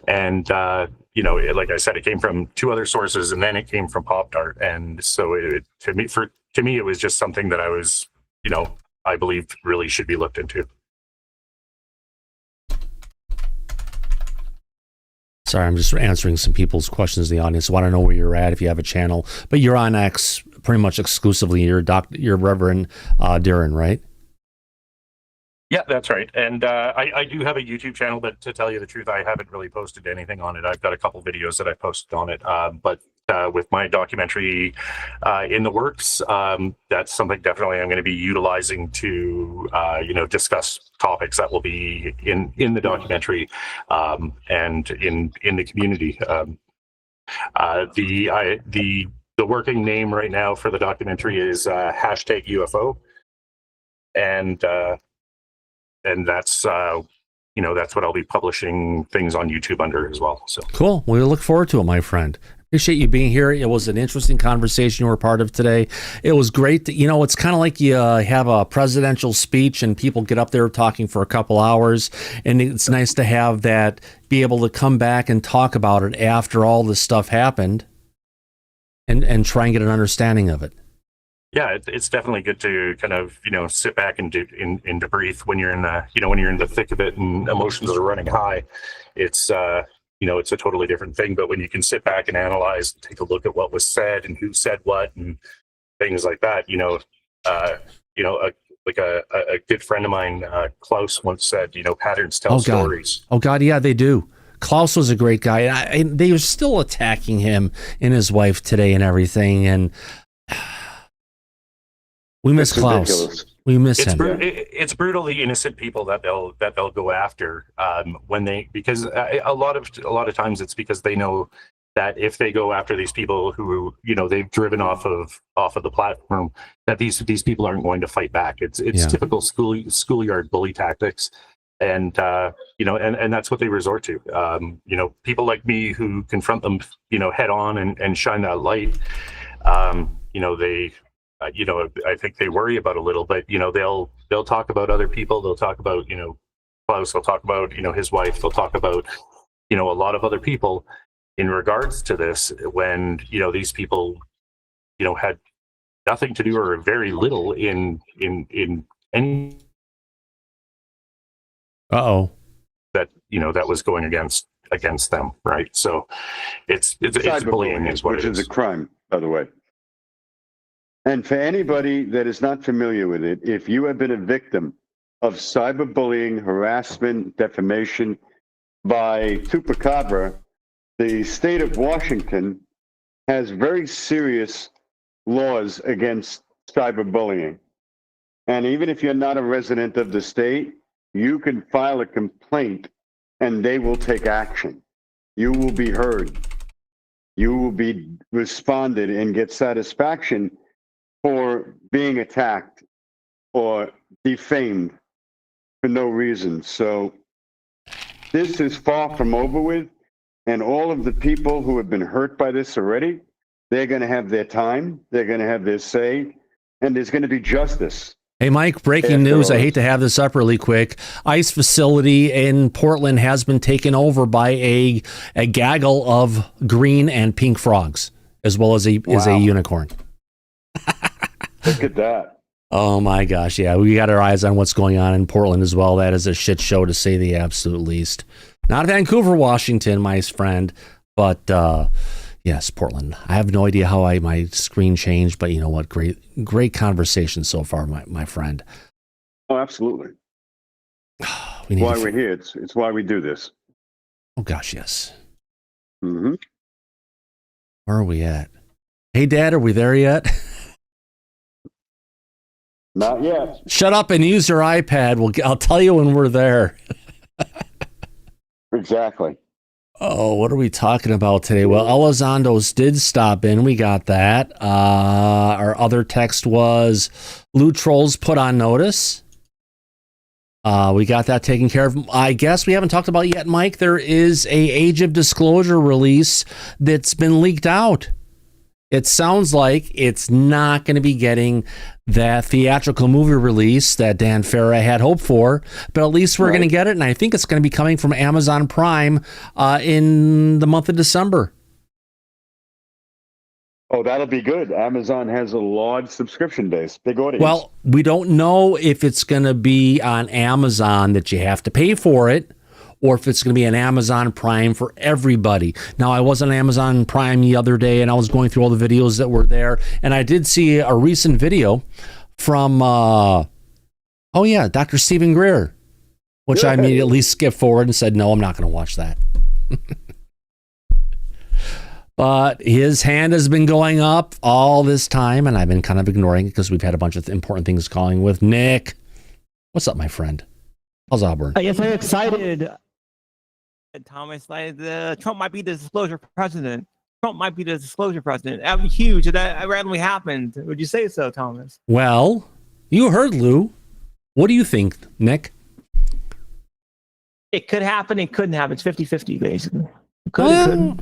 And like I said, it came from 2 other sources, and then it came from Pop-Tart. And so to me it was just something that I was I believed really should be looked into. Sorry, I'm just answering some people's questions in the audience. I want to know where you're at if you have a channel. But you're on X pretty much exclusively. You're Reverend Darren, right? Yeah, that's right. And I do have a YouTube channel, but to tell you the truth, I haven't really posted anything on it. I've got a couple videos that I posted on it, but with my documentary in the works, that's something definitely I'm going to be utilizing to discuss topics that will be in the documentary and in the community. The working name right now for the documentary is hashtag UFO, and that's that's what I'll be publishing things on YouTube under as well. So cool. We look forward to it, my friend. Appreciate you being here. It was an interesting conversation you were part of today. It was great that, it's kind of like you have a presidential speech and people get up there talking for a couple hours, and it's nice to have that, be able to come back and talk about it after all this stuff happened and try and get an understanding of it. Yeah, it's definitely good to kind of sit back and debrief when you're in the thick of it and emotions are running high. It's it's a totally different thing. But when you can sit back and analyze, and take a look at what was said and who said what and things like that, a good friend of mine, Klaus, once said, patterns tell stories. Oh God, yeah, they do. Klaus was a great guy, and they were still attacking him and his wife today and everything, and we miss Klaus. Ridiculous. We miss him. It's brutal, the innocent people that they'll go after because a lot of times it's because they know that if they go after these people who they've driven off of the platform, that these people aren't going to fight back. It's typical schoolyard bully tactics, and and that's what they resort to. People like me who confront them head on and shine that light. They. I think they worry about a little, but they'll talk about other people. They'll talk about Klaus. They'll talk about his wife. They'll talk about a lot of other people in regards to this, when these people had nothing to do or very little in any that that was going against them, right? So it's bullying is what which it is. is a crime, by the way. And for anybody that is not familiar with it, if you have been a victim of cyberbullying, harassment, defamation by Chupacabra, the state of Washington has very serious laws against cyberbullying. And even if you're not a resident of the state, you can file a complaint and they will take action. You will be heard. You will be responded and get satisfaction for being attacked or defamed for no reason. So this is far from over with, and all of the people who have been hurt by this already, they're going to have their time, they're going to have their say, and there's going to be justice. Hey, Mike, breaking news. I hate to have this up really quick. ICE facility in Portland has been taken over by a gaggle of green and pink frogs, as well as a unicorn. Look at that. Oh my gosh, yeah, we got our eyes on what's going on in Portland as well. That is a shit show, to say the absolute least. Not Vancouver, Washington, my friend, but yes, Portland. I have no idea how my screen changed, but you know what? Great conversation so far, my friend. Oh, absolutely. It's why we're here. It's why we do this. Oh gosh, yes. Mm-hmm. Where are we at? Hey, Dad, are we there yet? Not yet. Shut up and use your iPad. I'll tell you when we're there. Exactly. Oh, what are we talking about today? Well, Elizondo's did stop in. We got that. Our other text was Lou Trolls put on notice. We got that taken care of. I guess we haven't talked about it yet, Mike. There is a Age of Disclosure release that's been leaked out. It sounds like it's not going to be getting that theatrical movie release that Dan Farah had hoped for, but at least we're going to get it, and I think it's going to be coming from Amazon Prime in the month of December. Oh, that'll be good. Amazon has a large subscription base, big audience. Well, we don't know if it's going to be on Amazon that you have to pay for it, or if it's going to be an Amazon Prime for everybody. Now, I was on Amazon Prime the other day, and I was going through all the videos that were there, and I did see a recent video from, Dr. Stephen Greer, which I immediately skipped forward and said, no, I'm not going to watch that. But his hand has been going up all this time, and I've been kind of ignoring it because we've had a bunch of important things calling with Nick. What's up, my friend? How's Auburn? Yes, I'm excited, Thomas. Like, Trump might be the disclosure president. Trump might be the disclosure president. That would be huge if that randomly happened. Would you say so, Thomas? Well, you heard Lou. What do you think, Nick? It could happen. It couldn't happen. It's 50-50, basically. It could, it couldn't.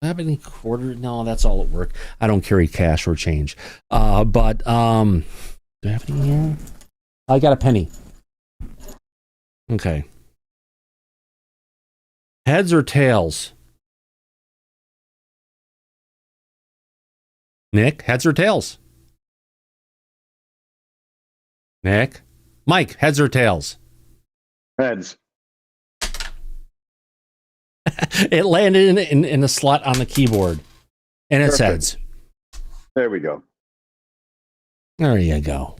Have any quarter? No, that's all at work. I don't carry cash or change. Do I have any here? I got a penny. Okay. Heads or tails? Nick, heads or tails? Nick? Mike, heads or tails? Heads. It landed in a slot on the keyboard. And it's Perfect. heads. There we go. There you go.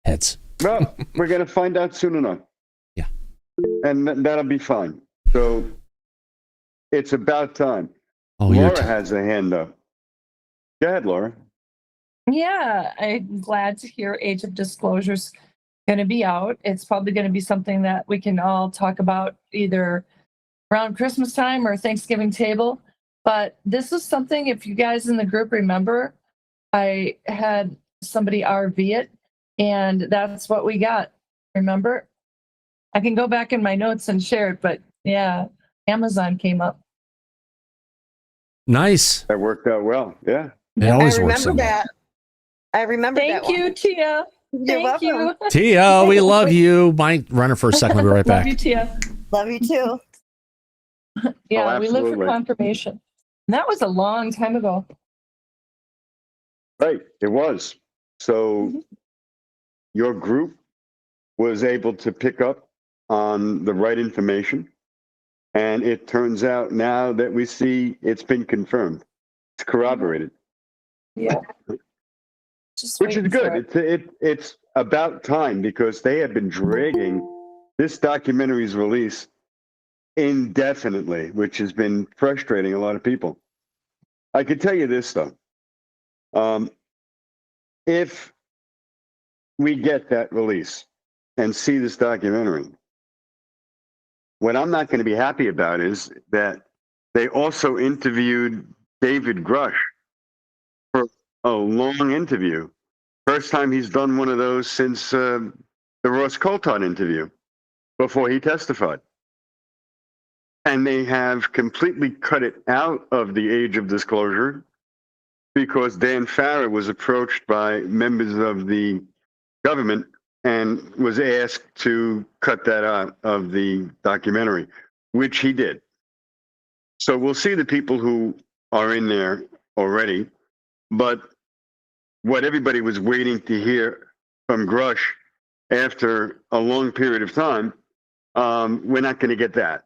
Heads. Well, we're going to find out soon enough. Yeah. And that'll be fine. So it's about time. Oh, Laura has a hand up. Go ahead, Laura. Yeah, I'm glad to hear Age of Disclosure's going to be out. It's probably going to be something that we can all talk about either around Christmas time or Thanksgiving table. But this is something, if you guys in the group remember, I had somebody RV it, and that's what we got. Remember? I can go back in my notes and share it, but yeah, Amazon came up. Nice. That worked out well. Yeah. It always I works. remember that. I remember that. Thank you, Tia. You're Thank you. welcome. Tia, we love you. Mike, run her for a second. We'll be right Love back. you, Tia. Love you too. Yeah, we live for absolutely. confirmation. And that was a long time ago. Right. It was. So your group was able to pick up on the right information. And it turns out now that we see it's been confirmed. It's corroborated, Yeah. Just which is waiting for good. It's about time because they have been dragging this documentary's release indefinitely, which has been frustrating a lot of people. I could tell you this, though. If we get that release and see this documentary, what I'm not going to be happy about is that they also interviewed David Grush for a long interview. First time he's done one of those since the Ross Coulthard interview before he testified. And they have completely cut it out of the Age of Disclosure because Dan Farrar was approached by members of the government and was asked to cut that out of the documentary, which he did. So we'll see the people who are in there already, but what everybody was waiting to hear from Grush after a long period of time, we're not going to get that.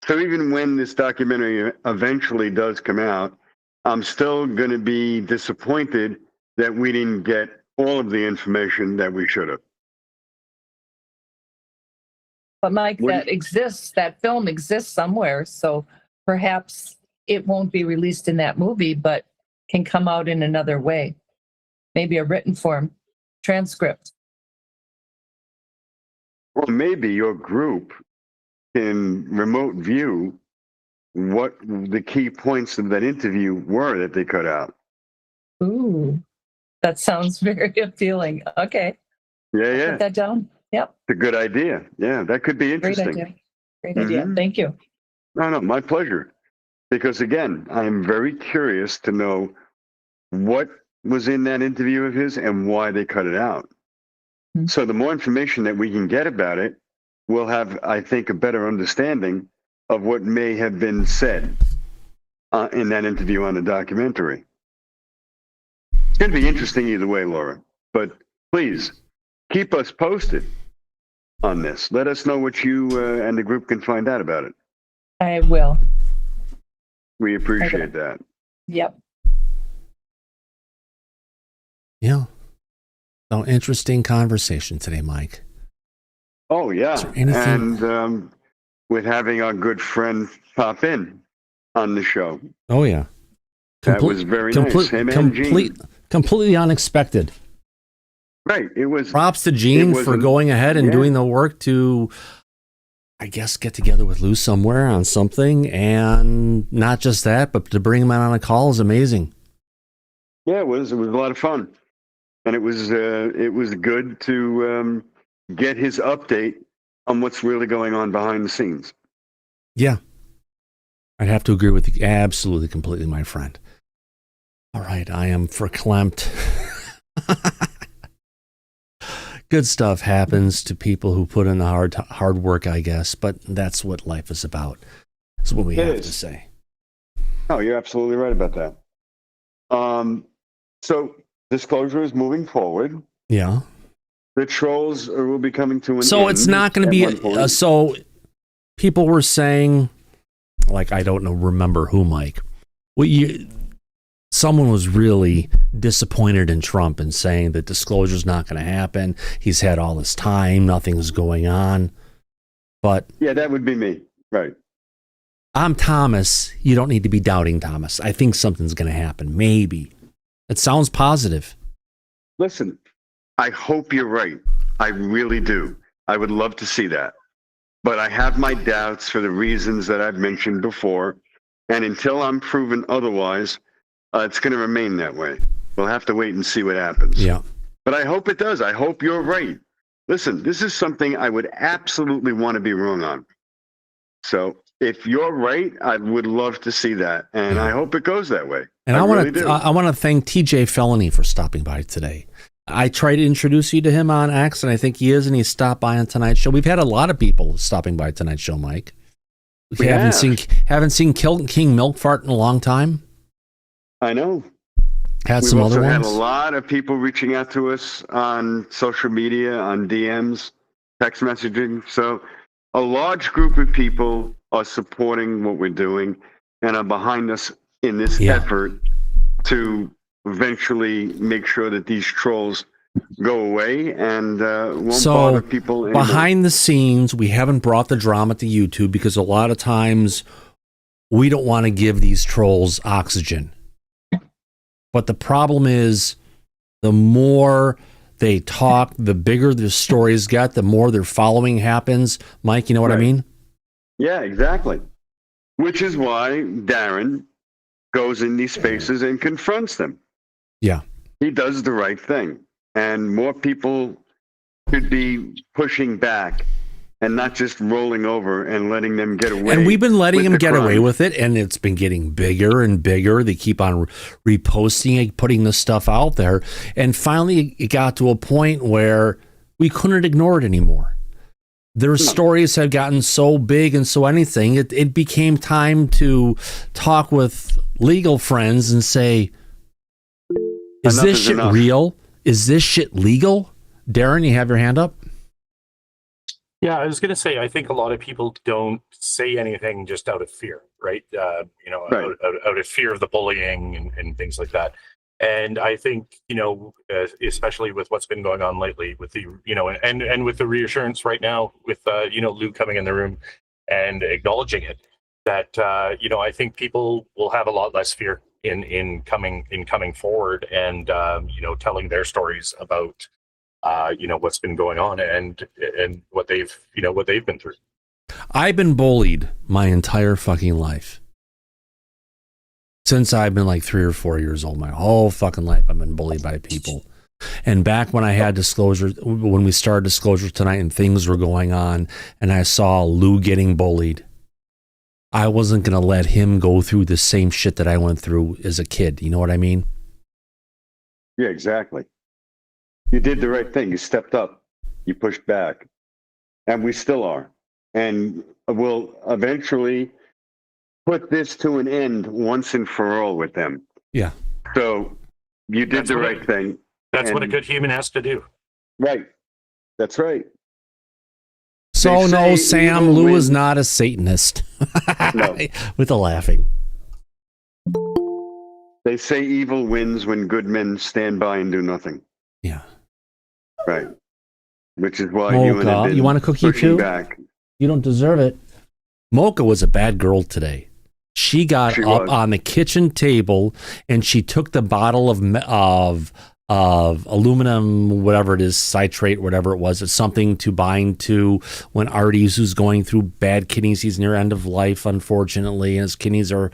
So even when this documentary eventually does come out, I'm still going to be disappointed that we didn't get all of the information that we should have. But Mike, What do that exists, that film exists somewhere. So perhaps it won't be released in that movie, but can come out in another way. Maybe a written form, transcript. Or maybe your group can remote view what the key points of that interview were that they cut out. Ooh, that sounds very appealing. Okay, Yeah, yeah. put that down. Yep, It's a good idea. Yeah, that could be great interesting. idea. Great idea. Mhm. Thank you. No, my pleasure. Because again, I'm very curious to know what was in that interview of his and why they cut it out. Mhm. So the more information that we can get about it, we'll have, I think, a better understanding of what may have been said in that interview on the documentary. It's going to be interesting either way, Laura. But please keep us posted. on this. Let us know what you and the group can find out about it. I will. We appreciate that. Yep. Yeah. So interesting conversation today, Mike. Oh, yeah. Is there anything- And with having our good friend pop in on the show. Oh yeah. That was very nice. Him and Gene. Completely unexpected. Right. It was. Props to Gene was for an- going ahead and yeah. doing the work to, I guess, get together with Lou somewhere on something. And not just that, but to bring him out on a call is amazing. Yeah, it was a lot of fun. And it was good to get his update on what's really going on behind the scenes. Yeah. I'd have to agree with you absolutely, completely, my friend. All right, I am verklempt. Good stuff happens to people who put in the hard work, I guess, but that's what life is about. That's what we It have is. to say. Oh, you're absolutely right about that. So disclosure is moving forward. Yeah. The trolls will be coming to an end. So it's not going to at be, one point. so people were saying, like, I don't know, remember who, Mike. Someone was really disappointed in Trump and saying that disclosure's not going to happen. He's had all this time, nothing's going on. But Yeah, that would be me. Right. I'm Thomas. You don't need to be doubting Thomas. I think something's going to happen. Maybe. It sounds positive. Listen, I hope you're right. I really do. I would love to see that. But I have my doubts for the reasons that I've mentioned before. And until I'm proven otherwise, it's going to remain that way. We'll have to wait and see what happens. Yeah. But I hope it does. I hope you're right. Listen, this is something I would absolutely want to be wrong on. So if you're right, I would love to see that. And I hope it goes that way. And I really want do. to I want to thank TJ Felony for stopping by today. I tried to introduce you to him on X, and I think he is, and he stopped by on tonight's show. We've had a lot of people stopping by tonight's show, Mike. We haven't seen King Milkfart in a long time. I know. Had We've some also other had ones. a lot of people reaching out to us on social media, on DMs, text messaging. So a large group of people are supporting what we're doing and are behind us in this Yeah. effort to eventually make sure that these trolls go away and won't So, bother people anymore. Behind the scenes, we haven't brought the drama to YouTube because a lot of times we don't want to give these trolls oxygen. But the problem is, the more they talk, the bigger their stories get, the more their following happens. Mike, you know what I Right. mean? Yeah, exactly. Which is why Darren goes in these spaces and confronts them. Yeah. He does the right thing. And more people should be pushing back and not just rolling over and letting them get away. And we've been letting with him the get away crime. with it, and it's been getting bigger and bigger. They keep on reposting it, putting this stuff out there. And finally, it got to a point where we couldn't ignore it anymore. Their stories had gotten so big and so anything, it became time to talk with legal friends and say, is Enough this is shit enough. real? Is this shit legal? Darren, you have your hand up? Yeah, I was going to say, I think a lot of people don't say anything just out of fear, right? Right. Out of fear of the bullying and things like that. And I think, especially with what's been going on lately with the, and with the reassurance right now with, Lou coming in the room and acknowledging it, that, I think people will have a lot less fear in coming forward and, telling their stories about, what's been going on and what they've been through. I've been bullied my entire fucking life. Since I've been like 3 or 4 years old, my whole fucking life, I've been bullied by people. And back when I had disclosure, when we started disclosure tonight and things were going on and I saw Lou getting bullied, I wasn't going to let him go through the same shit that I went through as a kid. You know what I mean? Yeah, exactly. You did the right thing. You stepped up. You pushed back. And we still are. And we'll eventually put this to an end once and for all with them. Yeah. So you did That's the what right thing. That's what a And- good human has to do. Right. That's right. So They no, say Sam, evil Lou is wins. not a Satanist. No. With the laughing. They say evil wins when good men stand by and do nothing. Yeah. Right. Which is why you Mocha, have been you want a cookie pushing too? back. You don't deserve it. Mocha was a bad girl today. She got She up was. on the kitchen table and she took the bottle of aluminum, whatever it is, citrate, whatever it was. It's something to bind to when Artie's, who's going through bad kidneys. He's near end of life, unfortunately, and his kidneys are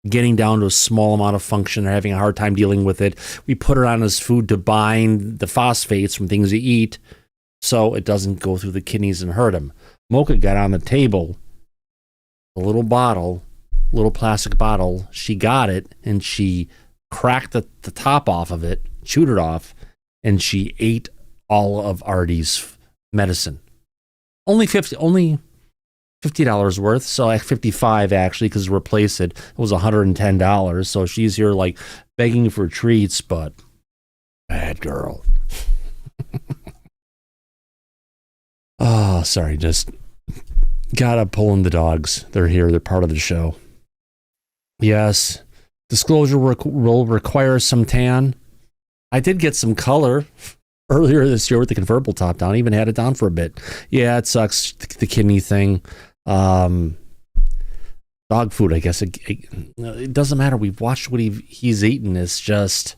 getting down to a small amount of function. They're having a hard time dealing with it. We put it on his food to bind the phosphates from things he eat so it doesn't go through the kidneys and hurt him. Mocha got on the table, a little bottle, little plastic bottle. She got it and she cracked the top off of it, chewed it off, and she ate all of Artie's medicine. Only $50 worth, so like $55 actually, because to replace it, it was $110. So she's here like begging for treats, but bad girl. Oh, sorry, just gotta pull in the dogs. They're here. They're part of the show. Yes, disclosure will require some tan. I did get some color earlier this year with the convertible top down. I even had it down for a bit. Yeah, it sucks, the kidney thing. Dog food, I guess. It doesn't matter. We've watched what he's eaten. It's just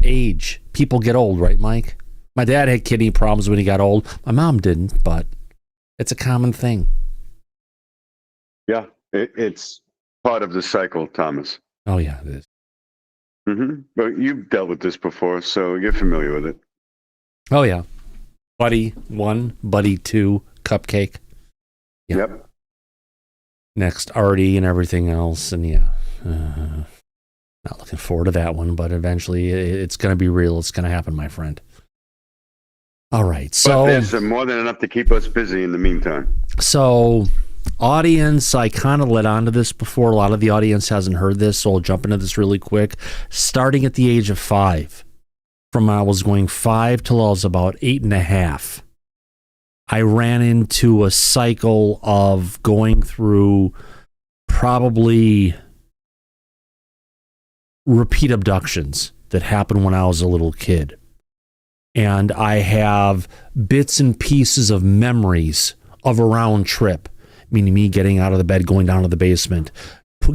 age. People get old, right, Mike? My dad had kidney problems when he got old. My mom didn't, but it's a common thing. Yeah, it's part of the cycle, Thomas. Oh, yeah, it is. But you've dealt with this before, so you're familiar with it. Oh, yeah. Buddy 1, Buddy 2, Cupcake. Yeah. Yep. Next, Artie and everything else. And yeah, not looking forward to that one, but eventually it's going to be real. It's going to happen, my friend. All right. So But there's more than enough to keep us busy in the meantime. So, audience, I kind of led on to this before. A lot of the audience hasn't heard this, so I'll jump into this really quick. Starting at the age of 5, from I was going 5 till I was about 8.5, I ran into a cycle of going through probably repeat abductions that happened when I was a little kid. And I have bits and pieces of memories of a round trip, meaning me getting out of the bed, going down to the basement,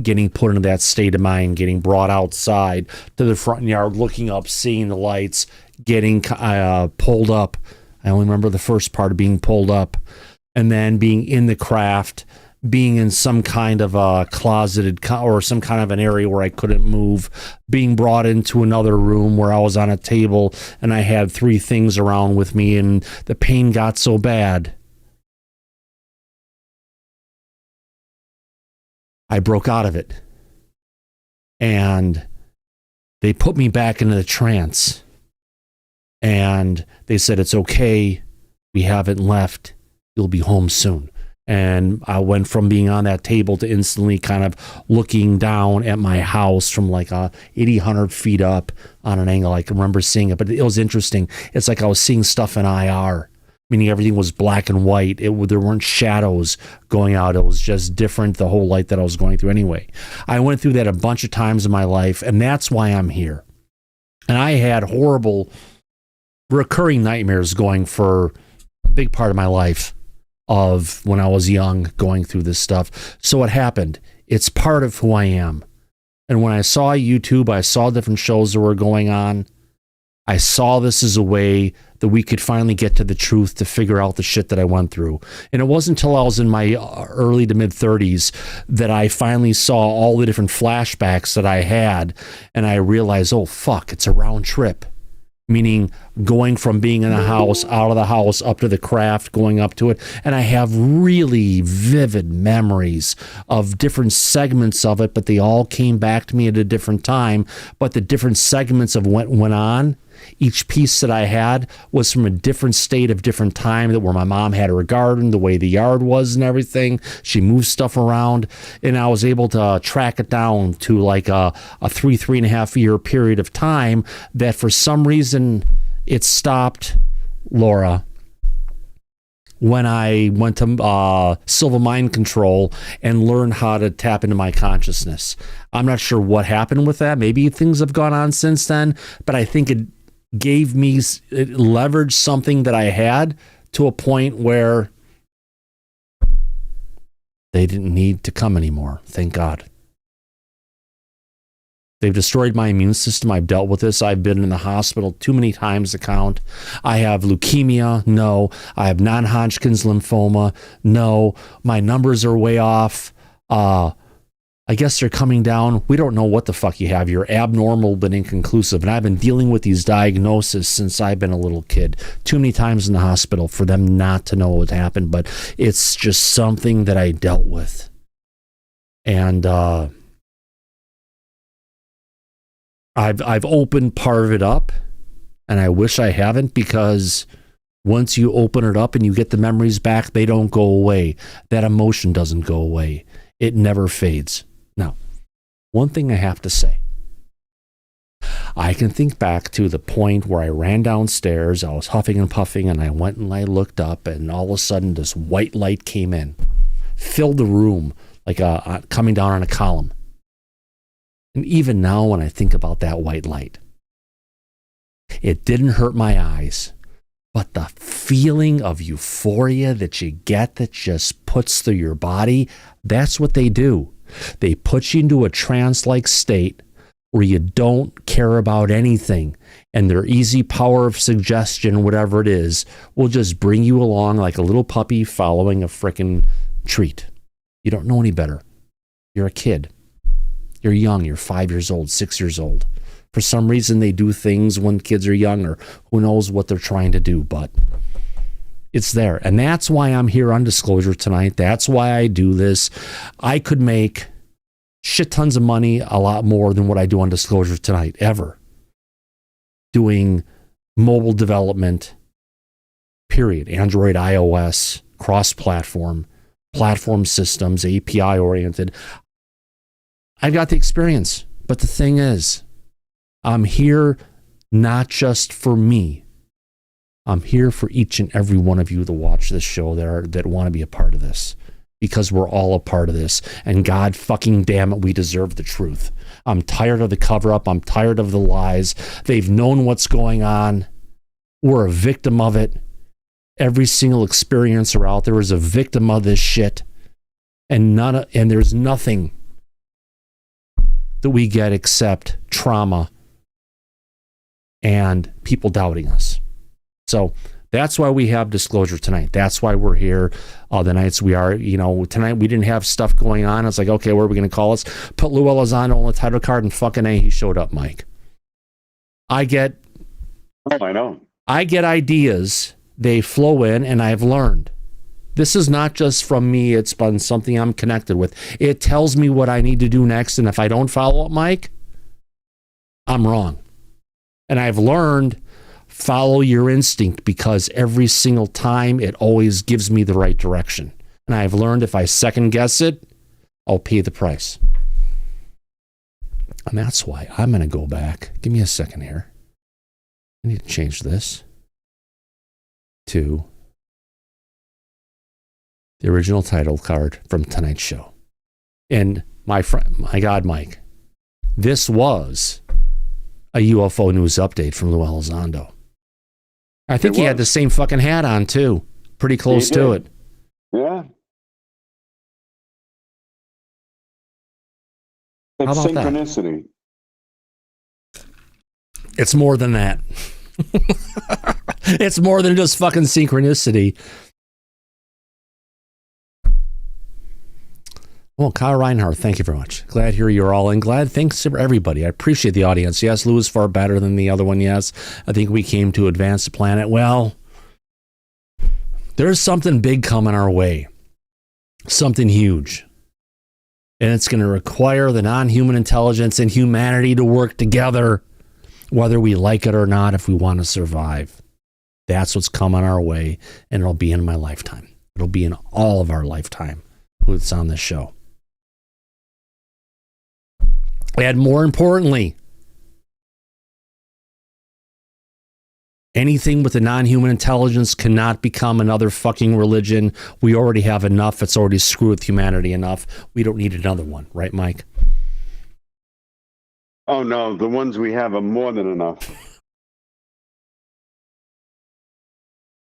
getting put into that state of mind, getting brought outside to the front yard, looking up, seeing the lights, getting pulled up. I only remember the first part of being pulled up, and then being in the craft, being in some kind of a closeted or some kind of an area where I couldn't move, being brought into another room where I was on a table and I had 3 things around with me, and the pain got so bad I broke out of it. And they put me back into the trance. And they said, it's okay. We haven't left. You'll be home soon. And I went from being on that table to instantly kind of looking down at my house from like 100 feet up on an angle. I can remember seeing it, but it was interesting. It's like I was seeing stuff in IR, meaning everything was black and white. There weren't shadows going out. It was just different, the whole light that I was going through anyway. I went through that a bunch of times in my life, and that's why I'm here. And I had horrible recurring nightmares going for a big part of my life of when I was young, going through this stuff. So what happened? It's part of who I am. And when I saw YouTube, I saw different shows that were going on. I saw this as a way that we could finally get to the truth, to figure out the shit that I went through. And it wasn't until I was in my early to mid 30s that I finally saw all the different flashbacks that I had. And I realized, oh, fuck, it's a round trip. Meaning going from being in the house, out of the house, up to the craft, going up to it. And I have really vivid memories of different segments of it, but they all came back to me at a different time. But the different segments of what went on, each piece that I had was from a different state of different time, that where my mom had her garden, the way the yard was and everything. She moved stuff around, and I was able to track it down to like a 3.5 year period of time that for some reason it stopped. Laura, when I went to Silva Mind Control and learned how to tap into my consciousness. I'm not sure what happened with that. Maybe things have gone on since then, but I think it leveraged something that I had to a point where they didn't need to come anymore. Thank God. They've destroyed my immune system. I've dealt with this. I've been in the hospital too many times to count. I have leukemia. No. I have non-Hodgkin's lymphoma. No. My numbers are way off. I guess they're coming down. We don't know what the fuck you have. You're abnormal but inconclusive. And I've been dealing with these diagnoses since I've been a little kid. Too many times in the hospital for them not to know what happened. But it's just something that I dealt with. And I've opened part of it up, and I wish I haven't, because once you open it up and you get the memories back, they don't go away. That emotion doesn't go away. It never fades. Now, one thing I have to say. I can think back to the point where I ran downstairs, I was huffing and puffing, and I went and I looked up, and all of a sudden this white light came in, filled the room like coming down on a column. And even now, when I think about that white light, it didn't hurt my eyes, but the feeling of euphoria that you get that just puts through your body, that's what they do. They put you into a trance-like state where you don't care about anything, and their easy power of suggestion, whatever it is, will just bring you along like a little puppy following a frickin' treat. You don't know any better. You're a kid. You're young, you're 5 years old, 6 years old. For some reason, they do things when kids are young, or who knows what they're trying to do, but it's there. And that's why I'm here on Disclosure tonight. That's why I do this. I could make shit tons of money, a lot more than what I do on Disclosure tonight, ever. Doing mobile development, period. Android, iOS, cross-platform, platform systems, API-oriented. I've got the experience, but the thing is, I'm here not just for me. I'm here for each and every one of you that watch this show that want to be a part of this, because we're all a part of this. And God fucking damn it, we deserve the truth. I'm tired of the cover up. I'm tired of the lies. They've known what's going on. We're a victim of it. Every single experiencer out there is a victim of this shit, and there's nothing that we get except trauma and people doubting us. So that's why we have Disclosure tonight. That's why we're here. The nights we are, tonight we didn't have stuff going on. It's like, okay, what are we going to call us? Put Lou Elizondo on the title card, and fucking A, he showed up, Mike. I get ideas. They flow in, and I've learned. This is not just from me. It's been something I'm connected with. It tells me what I need to do next. And if I don't follow up, Mike, I'm wrong. And I've learned, follow your instinct, because every single time it always gives me the right direction. And I've learned if I second guess it, I'll pay the price. And that's why I'm going to go back. Give me a second here. I need to change this to the original title card from tonight's show. And my God, Mike, this was a UFO news update from Lou Elizondo. I think he had the same fucking hat on too. Pretty close to it. Yeah. How It's about that? synchronicity. It's more than that. It's more than just fucking synchronicity. Well, Kyle Reinhardt, thank you very much. Glad to hear you're all in. Thanks to everybody. I appreciate the audience. Yes, Lou is far better than the other one. Yes, I think we came to advance the planet. Well, there's something big coming our way. Something huge. And it's going to require the non-human intelligence and humanity to work together, whether we like it or not, if we want to survive. That's what's coming our way, and it'll be in my lifetime. It'll be in all of our lifetime who's on this show. And more importantly, Anything with a non-human intelligence cannot become another fucking religion. We already have enough. It's already screwed with humanity enough. We don't need another one. Right, Mike? Oh no, the ones we have are more than enough.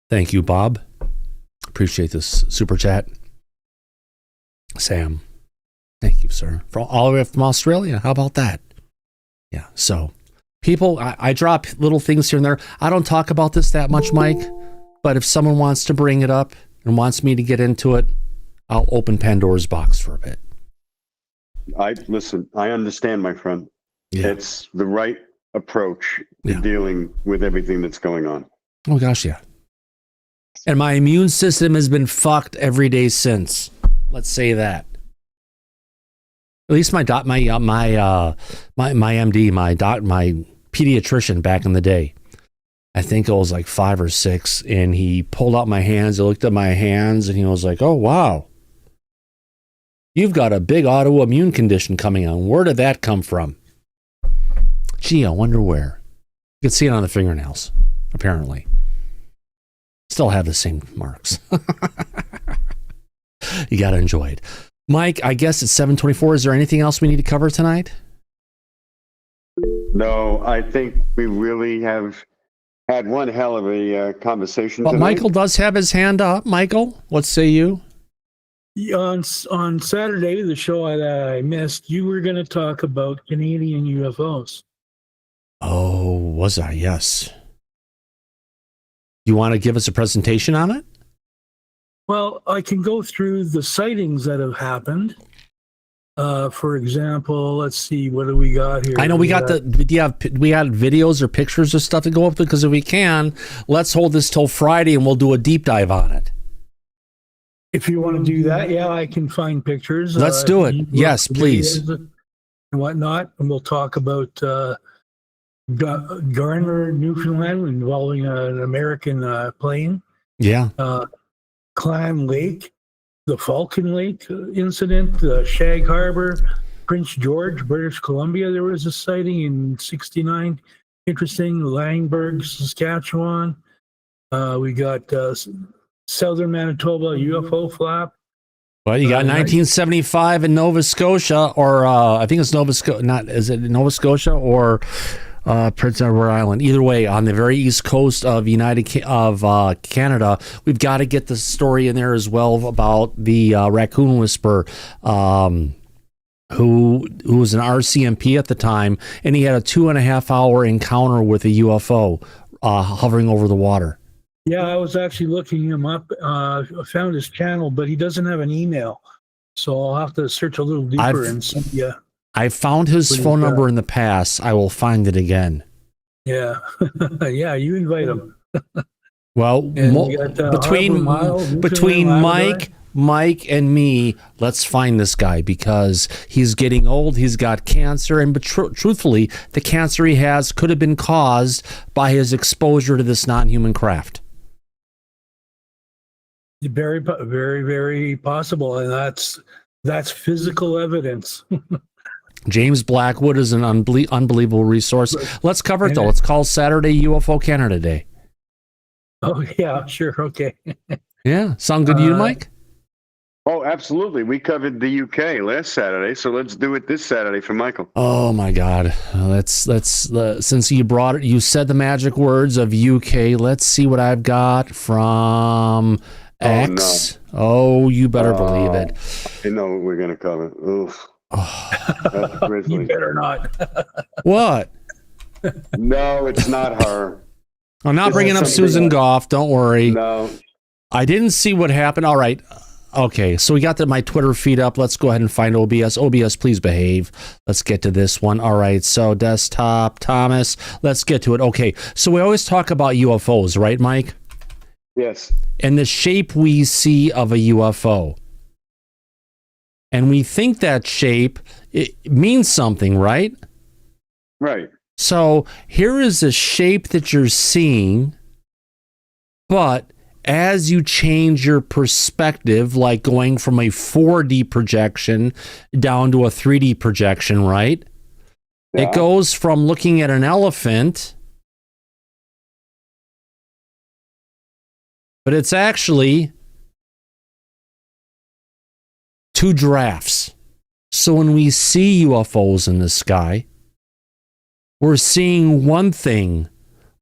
Thank you, Bob. Appreciate this super chat. Sam, thank you, sir. All the way from Australia. How about that? Yeah, so people, I drop little things here and there. I don't talk about this that much, Mike, but if someone wants to bring it up and wants me to get into it, I'll open Pandora's box for a bit. Listen, I understand, my friend. Yeah. It's the right approach to Yeah. dealing with everything that's going on. Oh, gosh, yeah. And my immune system has been fucked every day since. Let's say that. At least my MD, my pediatrician back in the day, I think it was like 5 or 6, and he pulled out my hands. He looked at my hands, and he was like, "Oh, wow. You've got a big autoimmune condition coming on. Where did that come from?" Gee, I wonder where. You can see it on the fingernails, apparently. Still have the same marks. You got to enjoy it. Mike, I guess it's 7:24. Is there anything else we need to cover tonight? No, I think we really have had one hell of a conversation But tonight. Michael does have his hand up. Michael, what say you? On Saturday, the show that I missed, you were going to talk about Canadian UFOs. Oh, was I? Yes. You want to give us a presentation on it? Well, I can go through the sightings that have happened. For example, let's see, what do we got here? I know we got we got videos or pictures or stuff to go up with, because if we can, let's hold this till Friday and we'll do a deep dive on it. If you want to do that, yeah, I can find pictures. Let's do it. You look Yes, at please. videos and whatnot, and we'll talk about Garner, Newfoundland, involving an American plane. Yeah. Clam Lake, the Falcon Lake incident, Shag Harbor, Prince George, British Columbia. There was a sighting in '69. Interesting. Langburg, Saskatchewan. We got southern Manitoba UFO flap. Well, you got 1975 in Nova Scotia, or I think it's Nova Scotia. Not is it Nova Scotia or Prince Edward Island? Either way, on the very east coast of Canada, we've got to get the story in there as well about the raccoon whisperer, who was an RCMP at the time, and he had a 2.5-hour encounter with a UFO hovering over the water. Yeah, I was actually looking him up. I found his channel, but he doesn't have an email, so I'll have to search a little deeper and see. I found his phone number in the past. I will find it again. Yeah, yeah, you invite him. Well, between Mike and me, let's find this guy, because he's getting old. He's got cancer, and truthfully, the cancer he has could have been caused by his exposure to this non-human craft. Very, very, very possible, and that's physical evidence. James Blackwood is an unbelievable resource. Let's cover it, though. Let's call Saturday UFO Canada Day. Oh, yeah, sure. Okay. Yeah. Sound good to you, Mike? Oh, absolutely. We covered the UK last Saturday, so let's do it this Saturday for Michael. Oh, my God. Let's since you brought it, you said the magic words of UK. Let's see what I've got from X. No. Oh, you better believe it. I know what we're going to cover. Oof. You better not. What? No, it's not her. I'm not bringing up Susan Goff. Don't worry. No. I didn't see what happened. All right. Okay. So we got my Twitter feed up. Let's go ahead and find OBS. OBS, please behave. Let's get to this one. All right. So desktop, Thomas, let's get to it. Okay. So we always talk about UFOs, right, Mike? Yes. And the shape we see of a UFO. And we think that shape, it means something, right? Right. So here is a shape that you're seeing, but as you change your perspective, like going from a 4D projection down to a 3D projection, right? Yeah. It goes from looking at an elephant but it's actually two giraffes. So when we see UFOs in the sky, we're seeing one thing,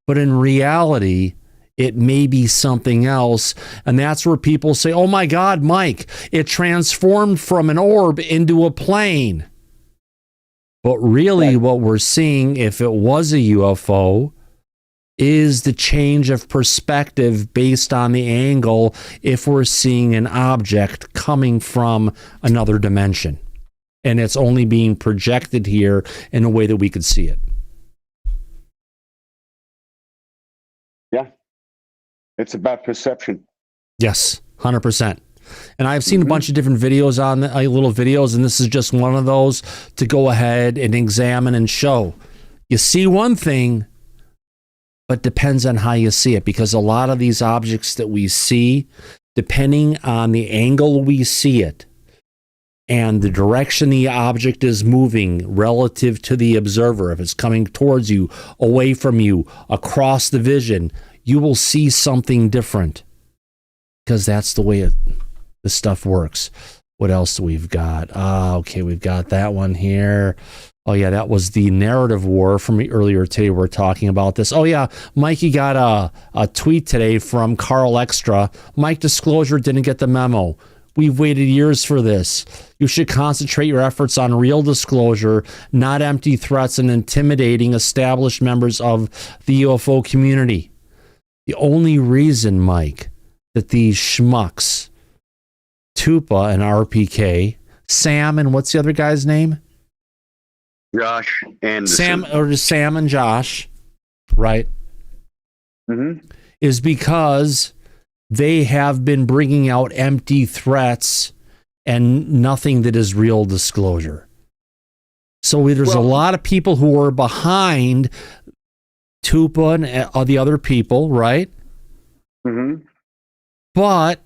but in reality, it may be something else. And that's where people say, oh my God, Mike, it transformed from an orb into a plane. But really, what we're seeing, if it was a UFO, is the change of perspective based on the angle if we're seeing an object coming from another dimension. And it's only being projected here in a way that we could see it. Yeah. It's about perception. Yes, 100%. And I've seen a bunch of different videos on little videos, and this is just one of those to go ahead and examine and show. You see one thing, but depends on how you see it, because a lot of these objects that we see, depending on the angle we see it and the direction the object is moving relative to the observer, if it's coming towards you, away from you, across the vision, you will see something different, because that's the way the stuff works. What else do we've got? Okay, we've got that one here. Oh, yeah, that was the narrative war from earlier today. We're talking about this. Oh, yeah, Mikey got a tweet today from Carl Extra. Mike Disclosure didn't get the memo. We've waited years for this. You should concentrate your efforts on real disclosure, not empty threats and intimidating established members of the UFO community. The only reason, Mike, that these schmucks, Tupa and RPK, Sam and what's the other guy's name? Josh Anderson. Sam and Josh, right? Mm-hmm. Is because they have been bringing out empty threats and nothing that is real disclosure. So there's a lot of people who are behind Tupa and the other people, right? Mm-hmm. But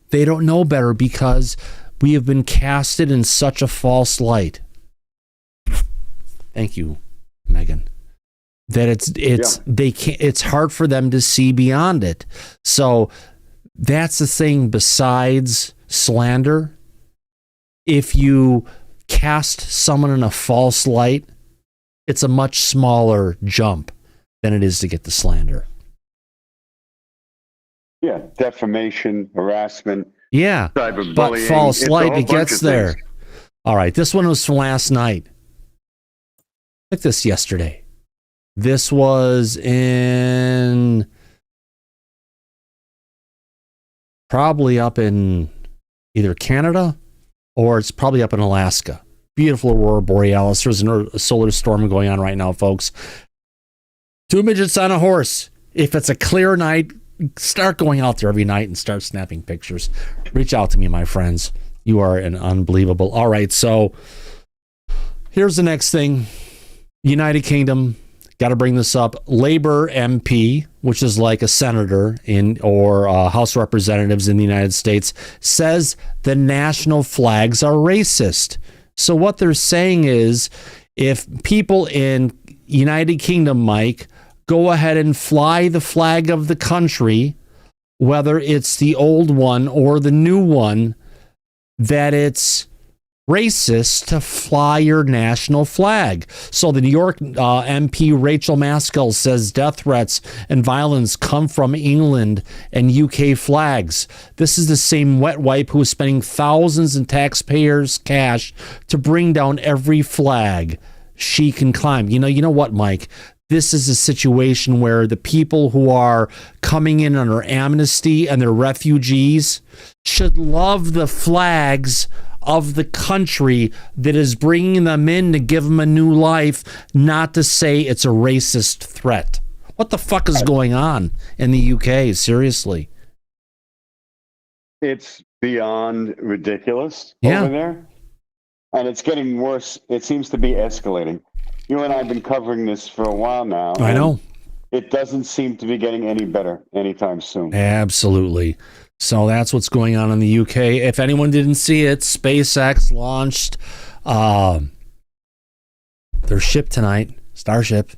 they don't know better because we have been casted in such a false light. Thank you, Megan. That it's hard for them to see beyond it. So that's the thing. Besides slander, if you cast someone in a false light, it's a much smaller jump than it is to get the slander. Yeah, defamation, harassment. Yeah, cyberbullying. but false It's a light, whole it bunch gets of there. things. All right, this one was from last night. Look at this yesterday. This was in probably up in either Canada or it's probably up in Alaska. Beautiful aurora borealis. There's a solar storm going on right now, folks. Two midgets on a horse. If it's a clear night, start going out there every night and start snapping pictures. Reach out to me, my friends. You are an unbelievable. All right, so here's the next thing. United Kingdom, got to bring this up. Labour MP, which is like a senator or House of Representatives in the United States, says the national flags are racist. So what they're saying is, if people in United Kingdom, Mike, go ahead and fly the flag of the country, whether it's the old one or the new one, that it's racist to fly your national flag. So the New York MP Rachel Maskell says death threats and violence come from England and UK flags. This is the same wet wipe who is spending thousands in taxpayers' cash to bring down every flag she can climb. You know what, Mike? This is a situation where the people who are coming in under amnesty and they're refugees should love the flags of the country that is bringing them in to give them a new life, not to say it's a racist threat. What the fuck is going on in the UK? Seriously. It's beyond ridiculous Yeah. over there. And it's getting worse. It seems to be escalating. You and I have been covering this for a while now. I know. It doesn't seem to be getting any better anytime soon. Absolutely. So that's what's going on in the UK. If anyone didn't see it, SpaceX launched their ship tonight, Starship.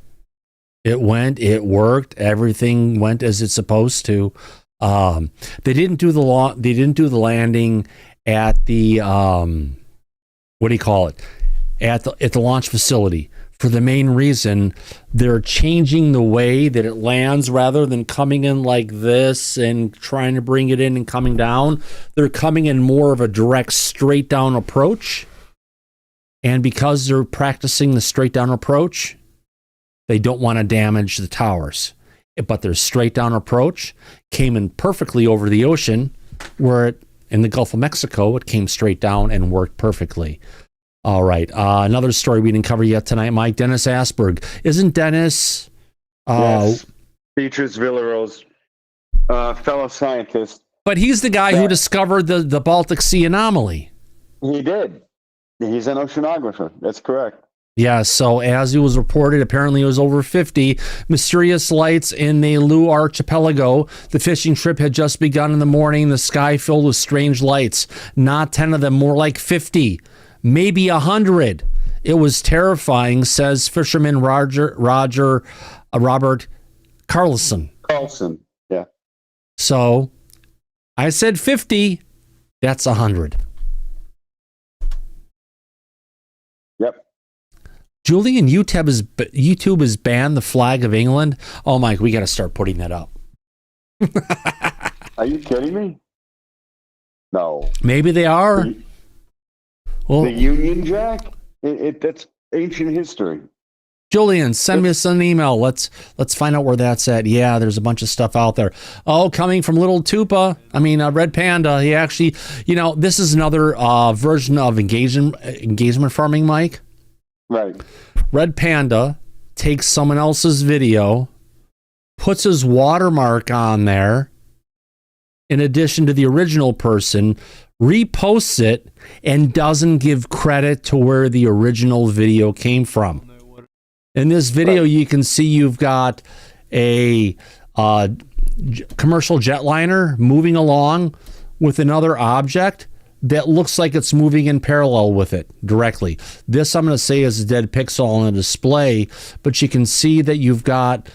It worked. Everything went as it's supposed to. They didn't do the landing at the what do you call it? At the launch facility, for the main reason they're changing the way that it lands. Rather than coming in like this and trying to bring it in and coming down, they're coming in more of a direct straight down approach. And because they're practicing the straight down approach, they don't want to damage the towers. But their straight down approach came in perfectly over the ocean, where in the Gulf of Mexico, it came straight down and worked perfectly. All right. Another story we didn't cover yet tonight, Mike. Dennis Asberg. Isn't Dennis? Yes. Beatrice Villaro's fellow scientist. But he's the guy who discovered the Baltic Sea anomaly. He did. He's an oceanographer. That's correct. Yeah, so as it was reported, apparently it was over 50 mysterious lights in the Lu Archipelago. The fishing trip had just begun in the morning. The sky filled with strange lights. Not 10 of them, more like 50, maybe 100. It was terrifying, says fisherman Robert Carlson. Carlson, yeah. So I said 50. That's 100. Yep. Julian, YouTube has banned the flag of England. Oh, Mike, we got to start putting that up. Are you kidding me? No. Maybe they are. Well, the Union Jack? That's ancient history. Julian, send us an email. Let's find out where that's at. Yeah, there's a bunch of stuff out there. Oh, coming from Little Tupa. Red Panda. He actually, this is another version of engagement farming, Mike. Right. Red Panda takes someone else's video, puts his watermark on there, in addition to the original person, reposts it, and doesn't give credit to where the original video came from. In this video, you can see you've got a commercial jetliner moving along with another object that looks like it's moving in parallel with it directly. This, I'm going to say, is a dead pixel on the display, but you can see that you've got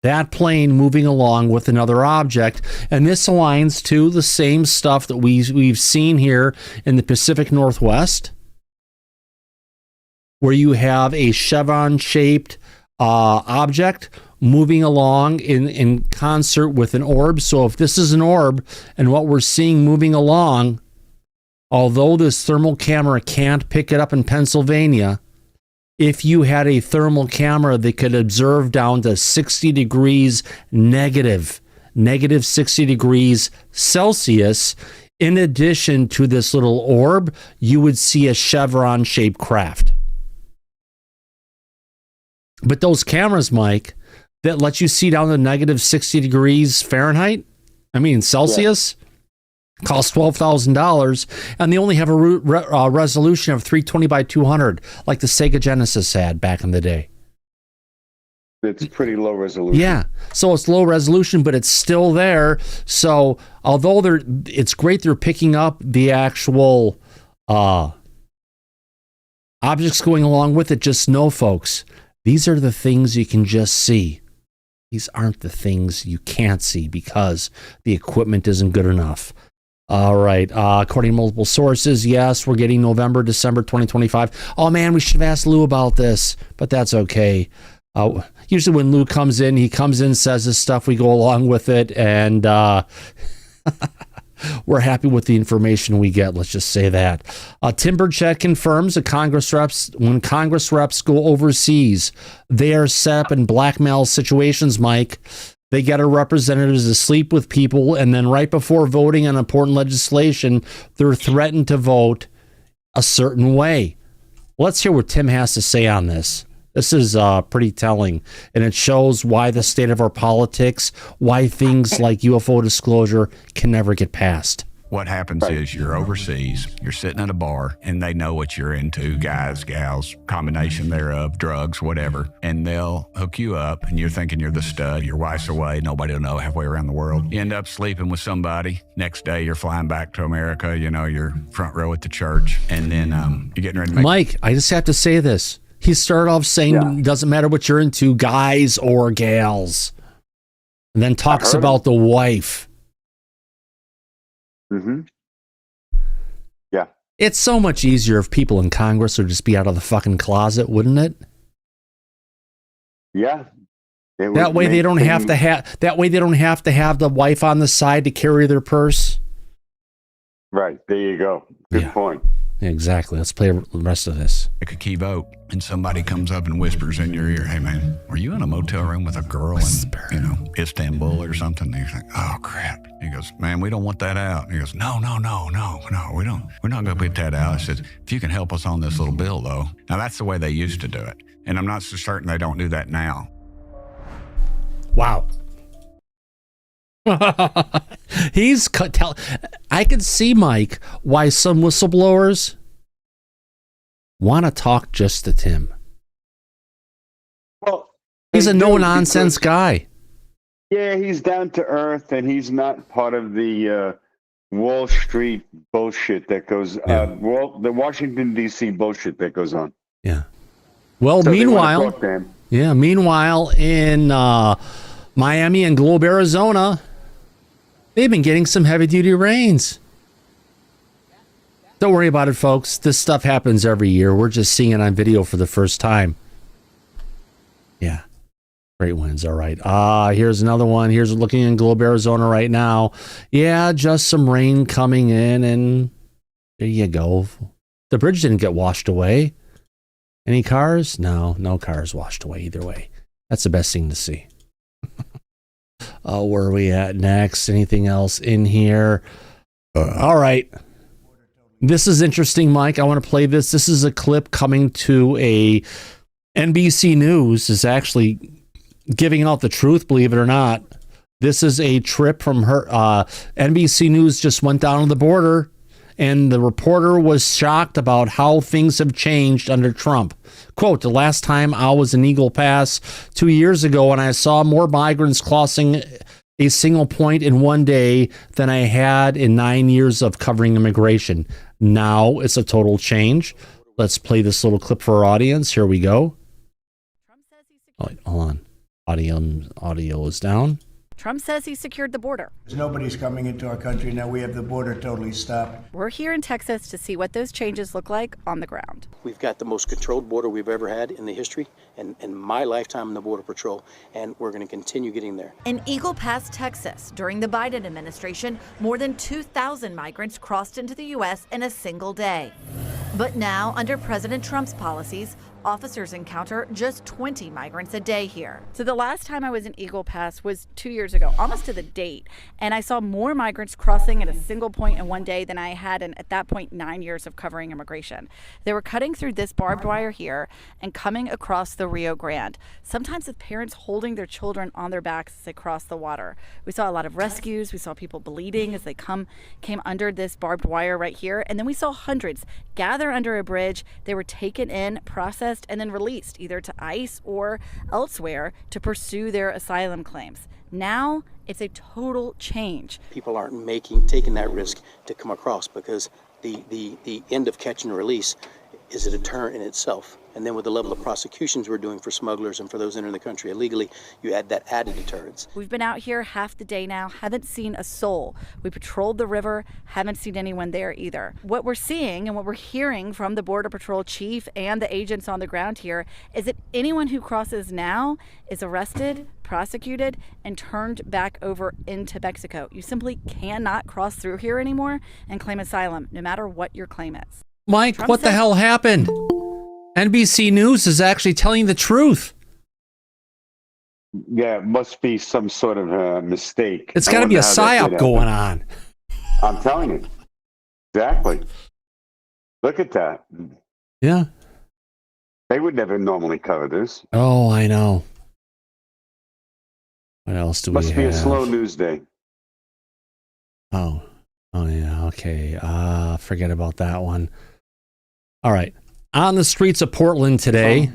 that plane moving along with another object, and this aligns to the same stuff that we've seen here in the Pacific Northwest, where you have a chevron-shaped object moving along in concert with an orb. So if this is an orb and what we're seeing moving along, although this thermal camera can't pick it up in Pennsylvania, if you had a thermal camera that could observe down to 60 degrees negative 60 degrees Celsius, in addition to this little orb, you would see a chevron-shaped craft. But those cameras, Mike, that let you see down to negative 60 degrees Celsius, cost $12,000, and they only have a resolution of 320 by 200, like the Sega Genesis had back in the day. It's pretty low resolution. Yeah, so it's low resolution, but it's still there. So although it's great they're picking up the actual objects going along with it, just know, folks, these are the things you can just see. These aren't the things you can't see because the equipment isn't good enough. All right. According to multiple sources, yes, we're getting November, December 2025. Oh, man, we should have asked Lou about this, but that's okay. Usually when Lou comes in, says this stuff, we go along with it, and we're happy with the information we get. Let's just say that. Timbercheck confirms that when Congress reps go overseas, they are set up in blackmail situations, Mike. They get our representatives to sleep with people, and then right before voting on important legislation, they're threatened to vote a certain way. Let's hear what Tim has to say on this. This is pretty telling, and it shows why the state of our politics, why things like UFO disclosure can never get passed. What happens is you're overseas, you're sitting at a bar, and they know what you're into, guys, gals, combination thereof, drugs, whatever, and they'll hook you up, and you're thinking you're the stud, your wife's away, nobody will know, halfway around the world. You end up sleeping with somebody. Next day, you're flying back to America, you're front row at the church, and then you're getting ready to make... Mike, I just have to say this. He started off saying, Yeah. doesn't matter what you're into, guys or gals. And then talks heard about the wife. Mm-hmm. It's so much easier if people in Congress would just be out of the fucking closet, wouldn't it? Yeah. That way they don't have to have. That way they don't have to have the wife on the side to carry their purse. Right. There you go. Good Yeah. point. Exactly. Let's play the rest of this. Like a key vote, and somebody comes up and whispers in your ear, "Hey man, were you in a motel room with a girl in Istanbul or something?" And he's like, "Oh crap." He goes, "Man, we don't want that out." And he goes, No, we don't. We're not going to put that out. I said, "If you can help us on this little bill, though." Now that's the way they used to do it, and I'm not so certain they don't do that now. Wow. He's tell. I can see, Mike, why some whistleblowers want to talk just to Tim. Well, He's they a do, no-nonsense because- guy. Yeah, he's down to earth, and he's not part of the Wall Street bullshit that goes. The Washington D.C. bullshit that goes on. Yeah. Well, So they wanna meanwhile, talk to him. yeah. Meanwhile, in Miami and Globe, Arizona, they've been getting some heavy-duty rains. Don't worry about it, folks. This stuff happens every year. We're just seeing it on video for the first time. Yeah. Great winds. All right. Here's another one. Here's looking in Globe, Arizona right now. Yeah, just some rain coming in, and there you go. The bridge didn't get washed away. Any cars? No cars washed away either way. That's the best thing to see. Where are we at next? Anything else in here? All right. This is interesting, Mike. I want to play this. This is a clip coming to a NBC News is actually giving out the truth, believe it or not. This is a trip from her. NBC News just went down to the border, and the reporter was shocked about how things have changed under Trump. Quote, "The last time I was in Eagle Pass 2 years ago, and I saw more migrants crossing a single point in one day than I had in 9 years of covering immigration. Now it's a total change." Let's play this little clip for our audience. Here we go. Oh, wait, hold on. Audio is down. Trump says he secured the border. Nobody's coming into our country now. We have the border totally stopped. We're here in Texas to see what those changes look like on the ground. We've got the most controlled border we've ever had in the history and in my lifetime in the Border Patrol, and we're going to continue getting there. In Eagle Pass, Texas, during the Biden administration, more than 2,000 migrants crossed into the U.S. in a single day. But now, under President Trump's policies, officers encounter just 20 migrants a day here. So the last time I was in Eagle Pass was 2 years ago, almost to the date. And I saw more migrants crossing at a single point in one day than I had in, at that point, 9 years of covering immigration. They were cutting through this barbed wire here and coming across the Rio Grande, sometimes with parents holding their children on their backs as they crossed the water. We saw a lot of rescues. We saw people bleeding as they came under this barbed wire right here. And then we saw hundreds gather under a bridge. They were taken in, processed, and then released either to ICE or elsewhere to pursue their asylum claims. Now it's a total change. People aren't taking that risk to come across because the end of catch and release is a deterrent in itself. And then with the level of prosecutions we're doing for smugglers and for those entering the country illegally, you add that added deterrence. We've been out here half the day now, haven't seen a soul. We patrolled the river, haven't seen anyone there either. What we're seeing and what we're hearing from the Border Patrol chief and the agents on the ground here is that anyone who crosses now is arrested, prosecuted, and turned back over into Mexico. You simply cannot cross through here anymore and claim asylum, no matter what your claim is. Mike, Trump what the said- hell happened? NBC News is actually telling the truth. Yeah, it must be some sort of mistake. It's I got to be a wonder how that psyop did going happen. on. I'm telling you. Exactly. Look at that. Yeah. They would never normally cover this. Oh, I know. What else do we Must be have? a slow news day. Oh yeah. Okay. Forget about that one. All right. On the streets of Portland today,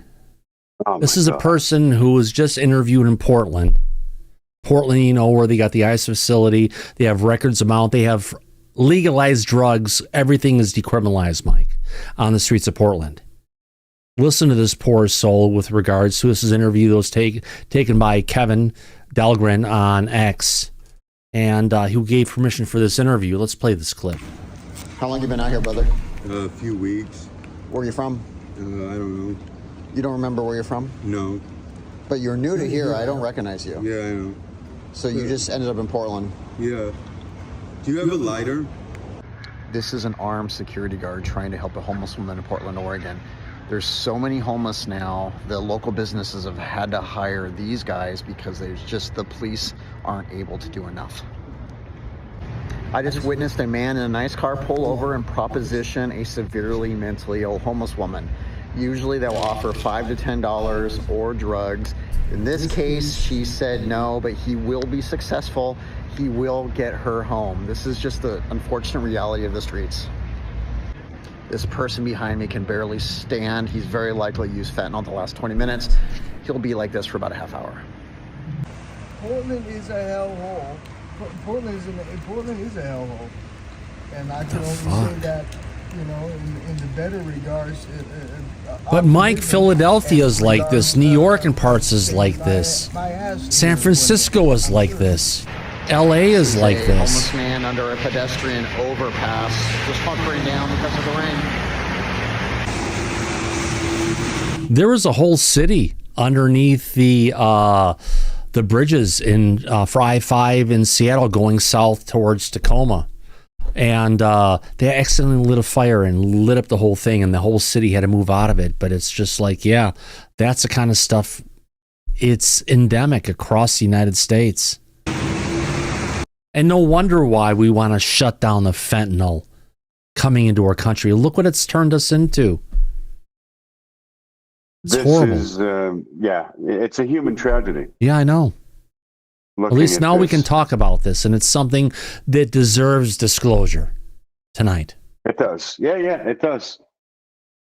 Oh, this my is a God. person who was just interviewed in Portland. Portland, you know, where they got the ICE facility. They have records amount. They have legalized drugs. Everything is decriminalized, Mike, on the streets of Portland. Listen to this poor soul with regards to this interview that was taken by Kevin Dahlgren on X, and who gave permission for this interview. Let's play this clip. How long you been out here, brother? A few weeks. Where you from? I don't know. You don't remember where you're from? No. But you're new to here. I don't recognize you. Yeah, I know. So you just ended up in Portland? Yeah. Do you have a lighter? This is an armed security guard trying to help a homeless woman in Portland, Oregon. There's so many homeless now. The local businesses have had to hire these guys because there's just the police aren't able to do enough. I just witnessed a man in a nice car pull over and proposition a severely mentally ill homeless woman. Usually they'll offer $5 to $10 or drugs. In this case, she said no, but he will be successful. He will get her home. This is just the unfortunate reality of the streets. This person behind me can barely stand. He's very likely used fentanyl the last 20 minutes. He'll be like this for about a half hour. Portland is a hellhole. Portland is a hellhole. And I can only say that, you know, in the better regards. But Mike, Philadelphia is like this. New York in parts is like this. San Francisco is like this. LA is like A this. homeless man under a pedestrian overpass, just hunkering down because of the rain. There was a whole city underneath the bridges in for I-5 in Seattle going south towards Tacoma. And they accidentally lit a fire and lit up the whole thing, and the whole city had to move out of it. But it's just like, yeah, that's the kind of stuff. It's endemic across the United States. And no wonder why we want to shut down the fentanyl coming into our country. Look what it's turned us into. It's horrible. It's a human tragedy. Yeah, I know. At least now we this. can talk about this, and it's something that deserves disclosure tonight. It does. Yeah, it does.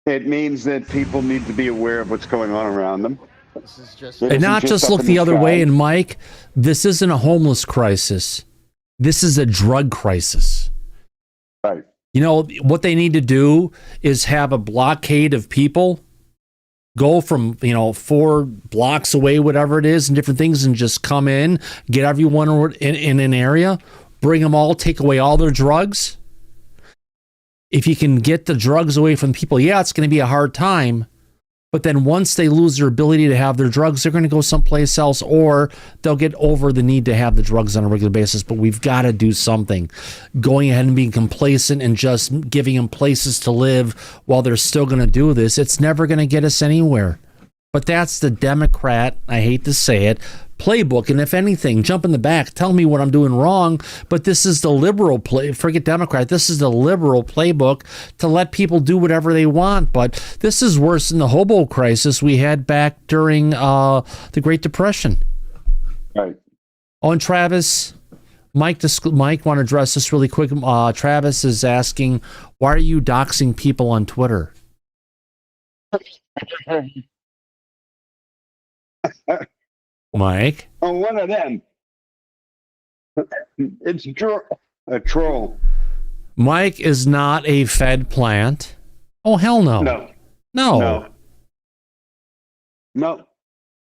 It means that people need to be aware of what's going on around them. This is just And not just look the other way. And Mike, this isn't a homeless crisis. This is a drug crisis. Right. You know, what they need to do is have a blockade of people go from, 4 blocks away, whatever it is, and different things, and just come in, get everyone in an area, bring them all, take away all their drugs. If you can get the drugs away from people, yeah, it's going to be a hard time. But then once they lose their ability to have their drugs, they're going to go someplace else, or they'll get over the need to have the drugs on a regular basis. But we've got to do something. Going ahead and being complacent and just giving them places to live while they're still going to do this, it's never going to get us anywhere. But that's the Democrat, I hate to say it, playbook. And if anything, jump in the back, tell me what I'm doing wrong. But this is the liberal forget Democrat. This is the liberal playbook to let people do whatever they want. But this is worse than the hobo crisis we had back during the Great Depression. Right. Oh, and Travis, Mike want to address this really quick. Travis is asking, why are you doxing people on Twitter? Mike? Oh, one of them. It's a troll. Mike is not a Fed plant. Oh, hell no. No. Not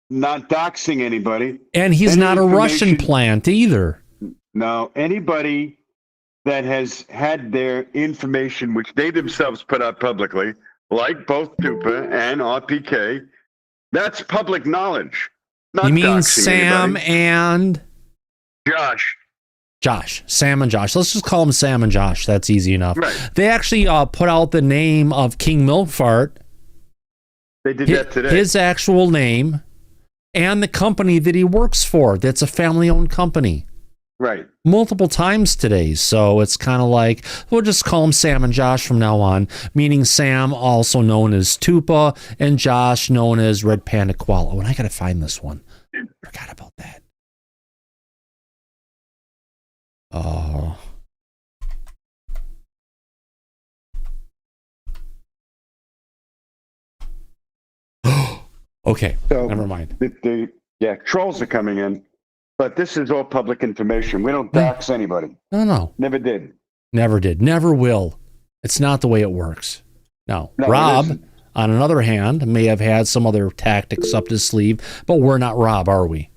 doxing anybody. And he's not a Russian plant either. No, anybody that has had their information, which they themselves put out publicly, like both Tupa and RPK, that's public knowledge. Not You mean doxing Sam anybody. and Josh? Sam and Josh. Let's just call them Sam and Josh. That's easy enough. Right. They actually put out the name of King Milkfart. They did that today. His actual name and the company that he works for. That's a family-owned company. Right. Multiple times today. So it's kind of like, we'll just call them Sam and Josh from now on, meaning Sam, also known as Tupa, and Josh, known as Red Panda Koala. Oh, and I got to find this one. Forgot about that. Oh. Okay. So never mind. Trolls are coming in, but this is all public information. We don't dox anybody. No. Never did. Never did. Never will. It's not the way it works. No. No, it Rob, isn't. on another hand, may have had some other tactics up his sleeve, but we're not Rob, are we?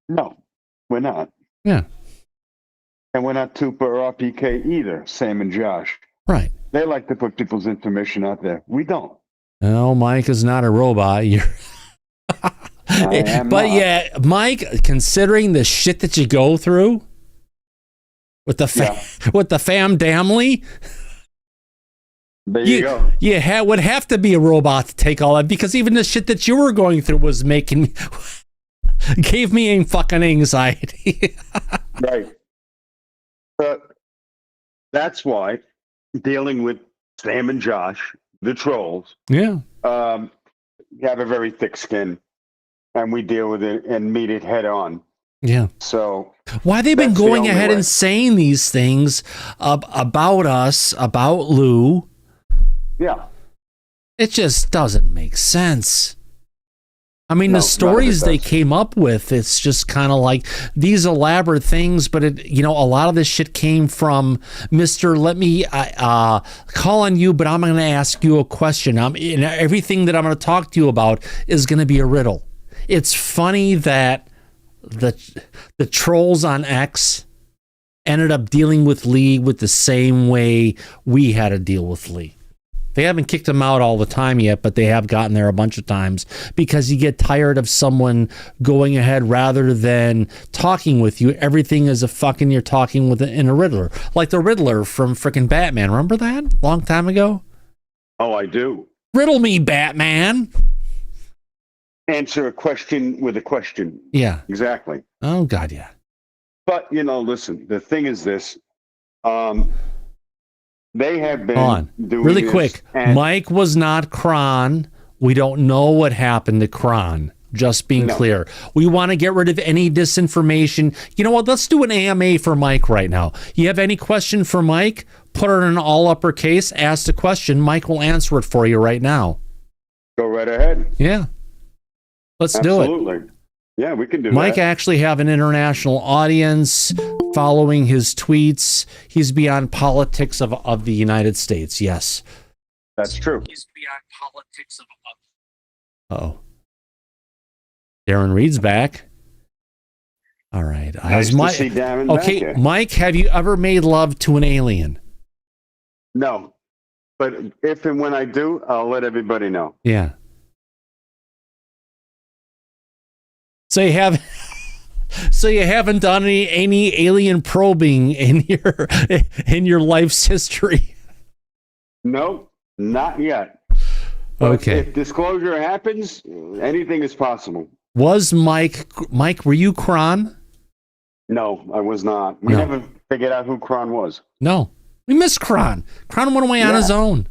No, we're not. Yeah. And we're not Tupa or RPK either, Sam and Josh. Right. They like to put people's information out there. We don't. No, Mike is not a robot. You're but not. yeah, Mike, considering the shit that you go through with the with the fam damly, there you go. You would have to be a robot to take all that, because even the shit that you were going through was making me gave me fucking anxiety. Right. But that's why dealing with Sam and Josh, the trolls, yeah, have a very thick skin, and we deal with it and meet it head on. Yeah. So why they've been that's the going only ahead way. and saying these things about us, about Lou? Yeah. It just doesn't make sense. I mean, No, the none of it stories they does. came up with, it's just kind of like these elaborate things, but it, a lot of this shit came from Mr. Let me call on you, but I'm going to ask you a question. And everything that I'm going to talk to you about is going to be a riddle. It's funny that the trolls on X ended up dealing with Lee with the same way we had to deal with Lee. They haven't kicked him out all the time yet, but they have gotten there a bunch of times because you get tired of someone going ahead rather than talking with you. Everything is you're talking in a Riddler. Like the Riddler from frickin' Batman. Remember that? Long time ago? Oh, I do. Riddle me, Batman. Answer a question with a question. Yeah. Exactly. Oh, God, yeah. But, listen, the thing is this. They have been Hold on. doing Really this, quick. and Mike was not Kron. We don't know what happened to Kron. Just being clear. We want to get rid of any disinformation. You know what? Let's do an AMA for Mike right now. You have any question for Mike? Put it in all uppercase. Ask the question. Mike will answer it for you right now. Go right ahead. Yeah. Let's do it. Absolutely. Yeah, we can do Mike that. actually have an international audience following his tweets. He's beyond politics of the United States. Yes. That's true. He's beyond politics of. Oh. Darren Reed's back. All right. Nice to see Darren back okay, here. Mike, have you ever made love to an alien? No. But if and when I do, I'll let everybody know. Yeah. So you have, so you haven't done any alien probing in your life's history? No, not yet. But Okay. if disclosure happens, anything is possible. Was Mike? Were you Kron? No, I was not. We No. never figured out who Kron was. No, we missed Kron. Kron went away on his own.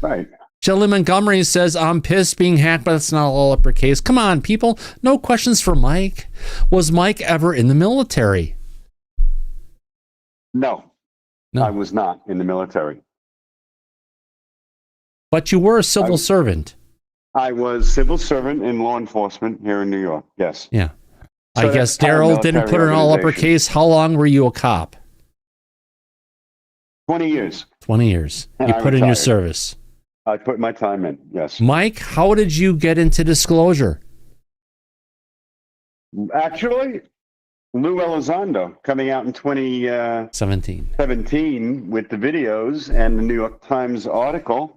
Right. Shelley Montgomery says, I'm pissed being hacked, but it's not all uppercase. Come on, people. No questions for Mike. Was Mike ever in the military? No, I was not in the military. But you were a civil servant. I was civil servant in law enforcement here in New York. Yes. Yeah. So I guess that's Daryl didn't put it in all paramilitary uppercase. How long were you a cop? 20 years. 20 years. And You I put in your retired. service. I put my time in. Yes. Mike, how did you get into disclosure? Actually, Lou Elizondo coming out in 2017 with the videos and the New York Times article.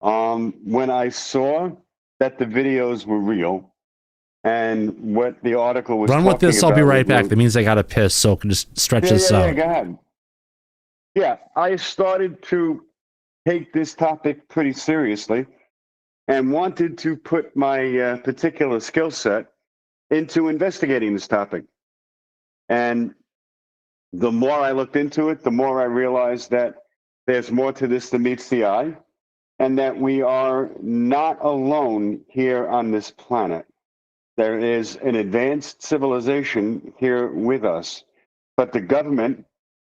When I saw that the videos were real and what the article was Run with talking this. I'll be about right with back. Lou- That means I got to piss, so just stretch this yeah, out. go ahead. Yeah, I started to take this topic pretty seriously and wanted to put my particular skill set into investigating this topic. And the more I looked into it, the more I realized that there's more to this than meets the eye, and that we are not alone here on this planet. There is an advanced civilization here with us, but the government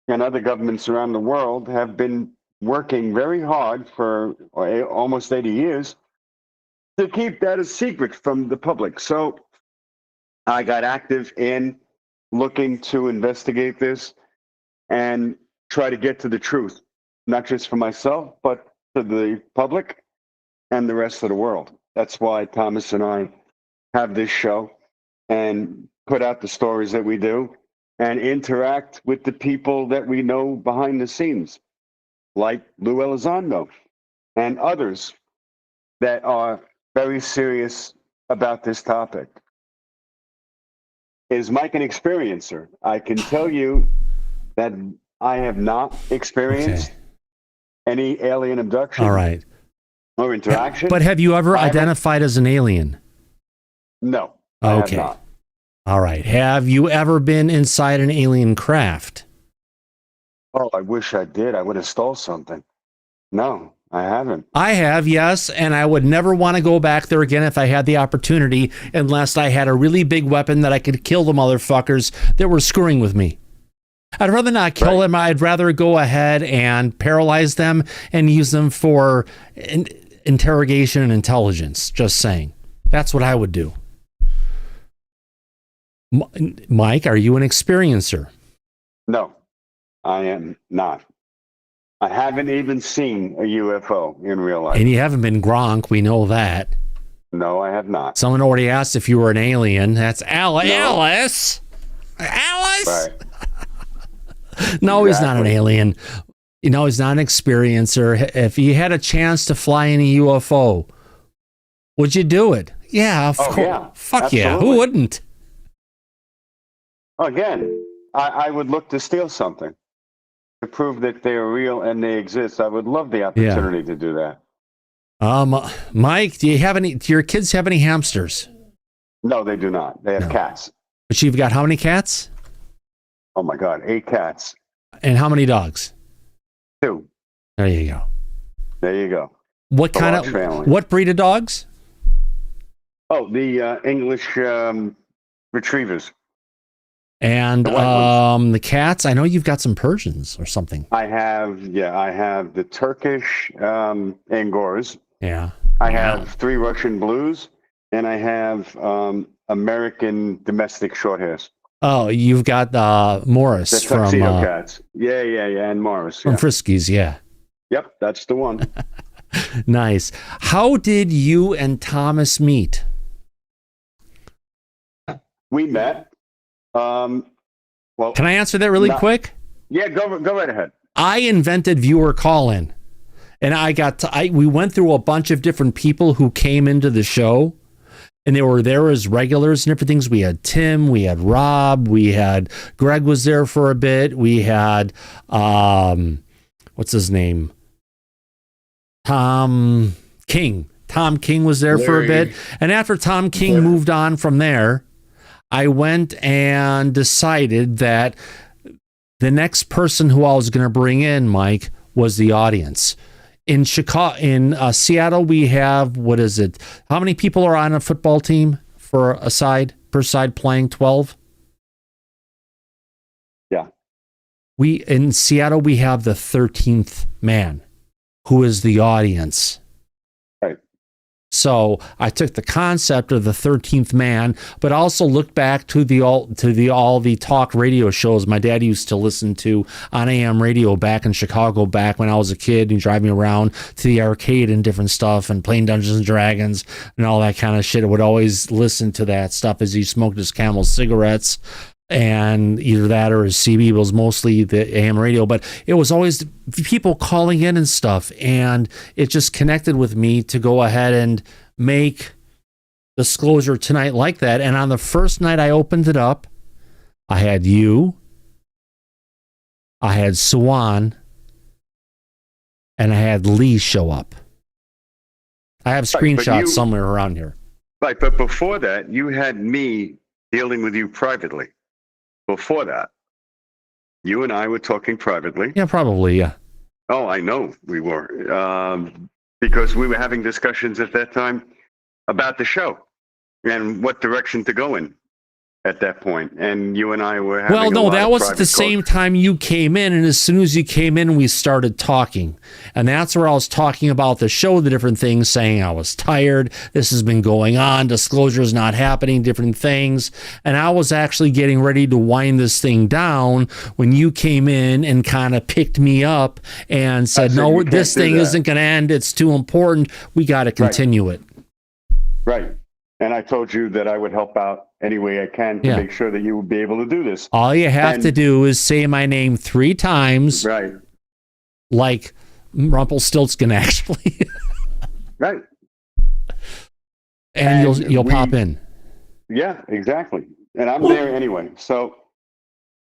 and other governments around the world have been working very hard for almost 80 years to keep that a secret from the public. So I got active in looking to investigate this and try to get to the truth, not just for myself, but to the public and the rest of the world. That's why Thomas and I have this show and put out the stories that we do and interact with the people that we know behind the scenes, like Lou Elizondo and others that are very serious about this topic. Is Mike an experiencer? I can tell you that I have not experienced any alien abduction. All right. Or interaction. But have you ever identified as an alien? No. I Okay. have not. All right. Have you ever been inside an alien craft? Oh, I wish I did. I would have stole something. No, I haven't. I have, yes, and I would never want to go back there again if I had the opportunity, unless I had a really big weapon that I could kill the motherfuckers that were screwing with me. I'd rather not kill them. I'd rather go ahead and paralyze them and use them for interrogation and intelligence. Just saying. That's what I would do. Mike, are you an experiencer? No, I am not. I haven't even seen a UFO in real life. And you haven't been Gronk. We know that. No, I have not. Someone already asked if you were an alien. That's Alice. No. Alice. Right. No, he's not an alien. You know, he's not an experiencer. If you had a chance to fly in a UFO, would you do it? Yeah, of course. Yeah, Fuck yeah. absolutely. Who wouldn't? Again, I would look to steal something to prove that they are real and they exist. I would love the opportunity to do that. Mike, do your kids have any hamsters? No, they do not. They have cats. But you've got how many cats? Oh my God, 8 cats. And how many dogs? 2. There you go. There you go. What A kind large of family. what breed of dogs? Oh, the English retrievers. And the cats? I know you've got some Persians or something. I have the Turkish Angors. Yeah. I have 3 Russian Blues, and I have American domestic Shorthairs. Oh, you've got Morris The from tuxedo cats. Yeah, and Morris. from Yeah. Friskies, yeah. Yep, that's the one. Nice. How did you and Thomas meet? We met. Well, Can I answer that really quick? Yeah, go right ahead. I invented viewer call-in, and we went through a bunch of different people who came into the show, and they were there as regulars and different things. We had Tim, we had Rob, we had Greg was there for a bit. We had what's his name? Tom King. Tom King was there for a bit, and after Tom King moved on from there, I went and decided that the next person who I was going to bring in, Mike, was the audience. In Seattle, we have, what is it? How many people are on a football team per side playing? 12? Yeah. In Seattle, we have the 13th man, who is the audience. Right. So I took the concept of the 13th man, but also looked back to all the talk radio shows my dad used to listen to on AM radio back in Chicago, back when I was a kid and driving around to the arcade and different stuff and playing Dungeons and Dragons and all that kind of shit. I would always listen to that stuff as he smoked his Camel cigarettes. And either that or his CB was mostly the AM radio, but it was always people calling in and stuff. And it just connected with me to go ahead and make Disclosure Tonight like that. And on the first night I opened it up, I had you, I had Swan, and I had Lee show up. I have screenshots somewhere around here. Right, but before that, you had me dealing with you privately. Before that, you and I were talking privately. Yeah, probably, yeah. Oh, I know we were. Because we were having discussions at that time about the show and what direction to go in. at that point, and you and I were having Well, a no, lot that of was at private the same talks. time you came in, and as soon as you came in, we started talking, and that's where I was talking about the show, the different things, saying I was tired. This has been going on. Disclosure is not happening. Different things, and I was actually getting ready to wind this thing down when you came in and kind of picked me up and said, said, "No, "You can't this do thing that." isn't going to end. It's too important. We got to continue it." Right. And I told you that I would help out any way I can to Yeah. make sure that you would be able to do this. All you have And- to do is say my name 3 times, Right. like Rumpelstiltskin, actually, Right. and And you'll we- pop in. Yeah, exactly. And I'm there anyway. So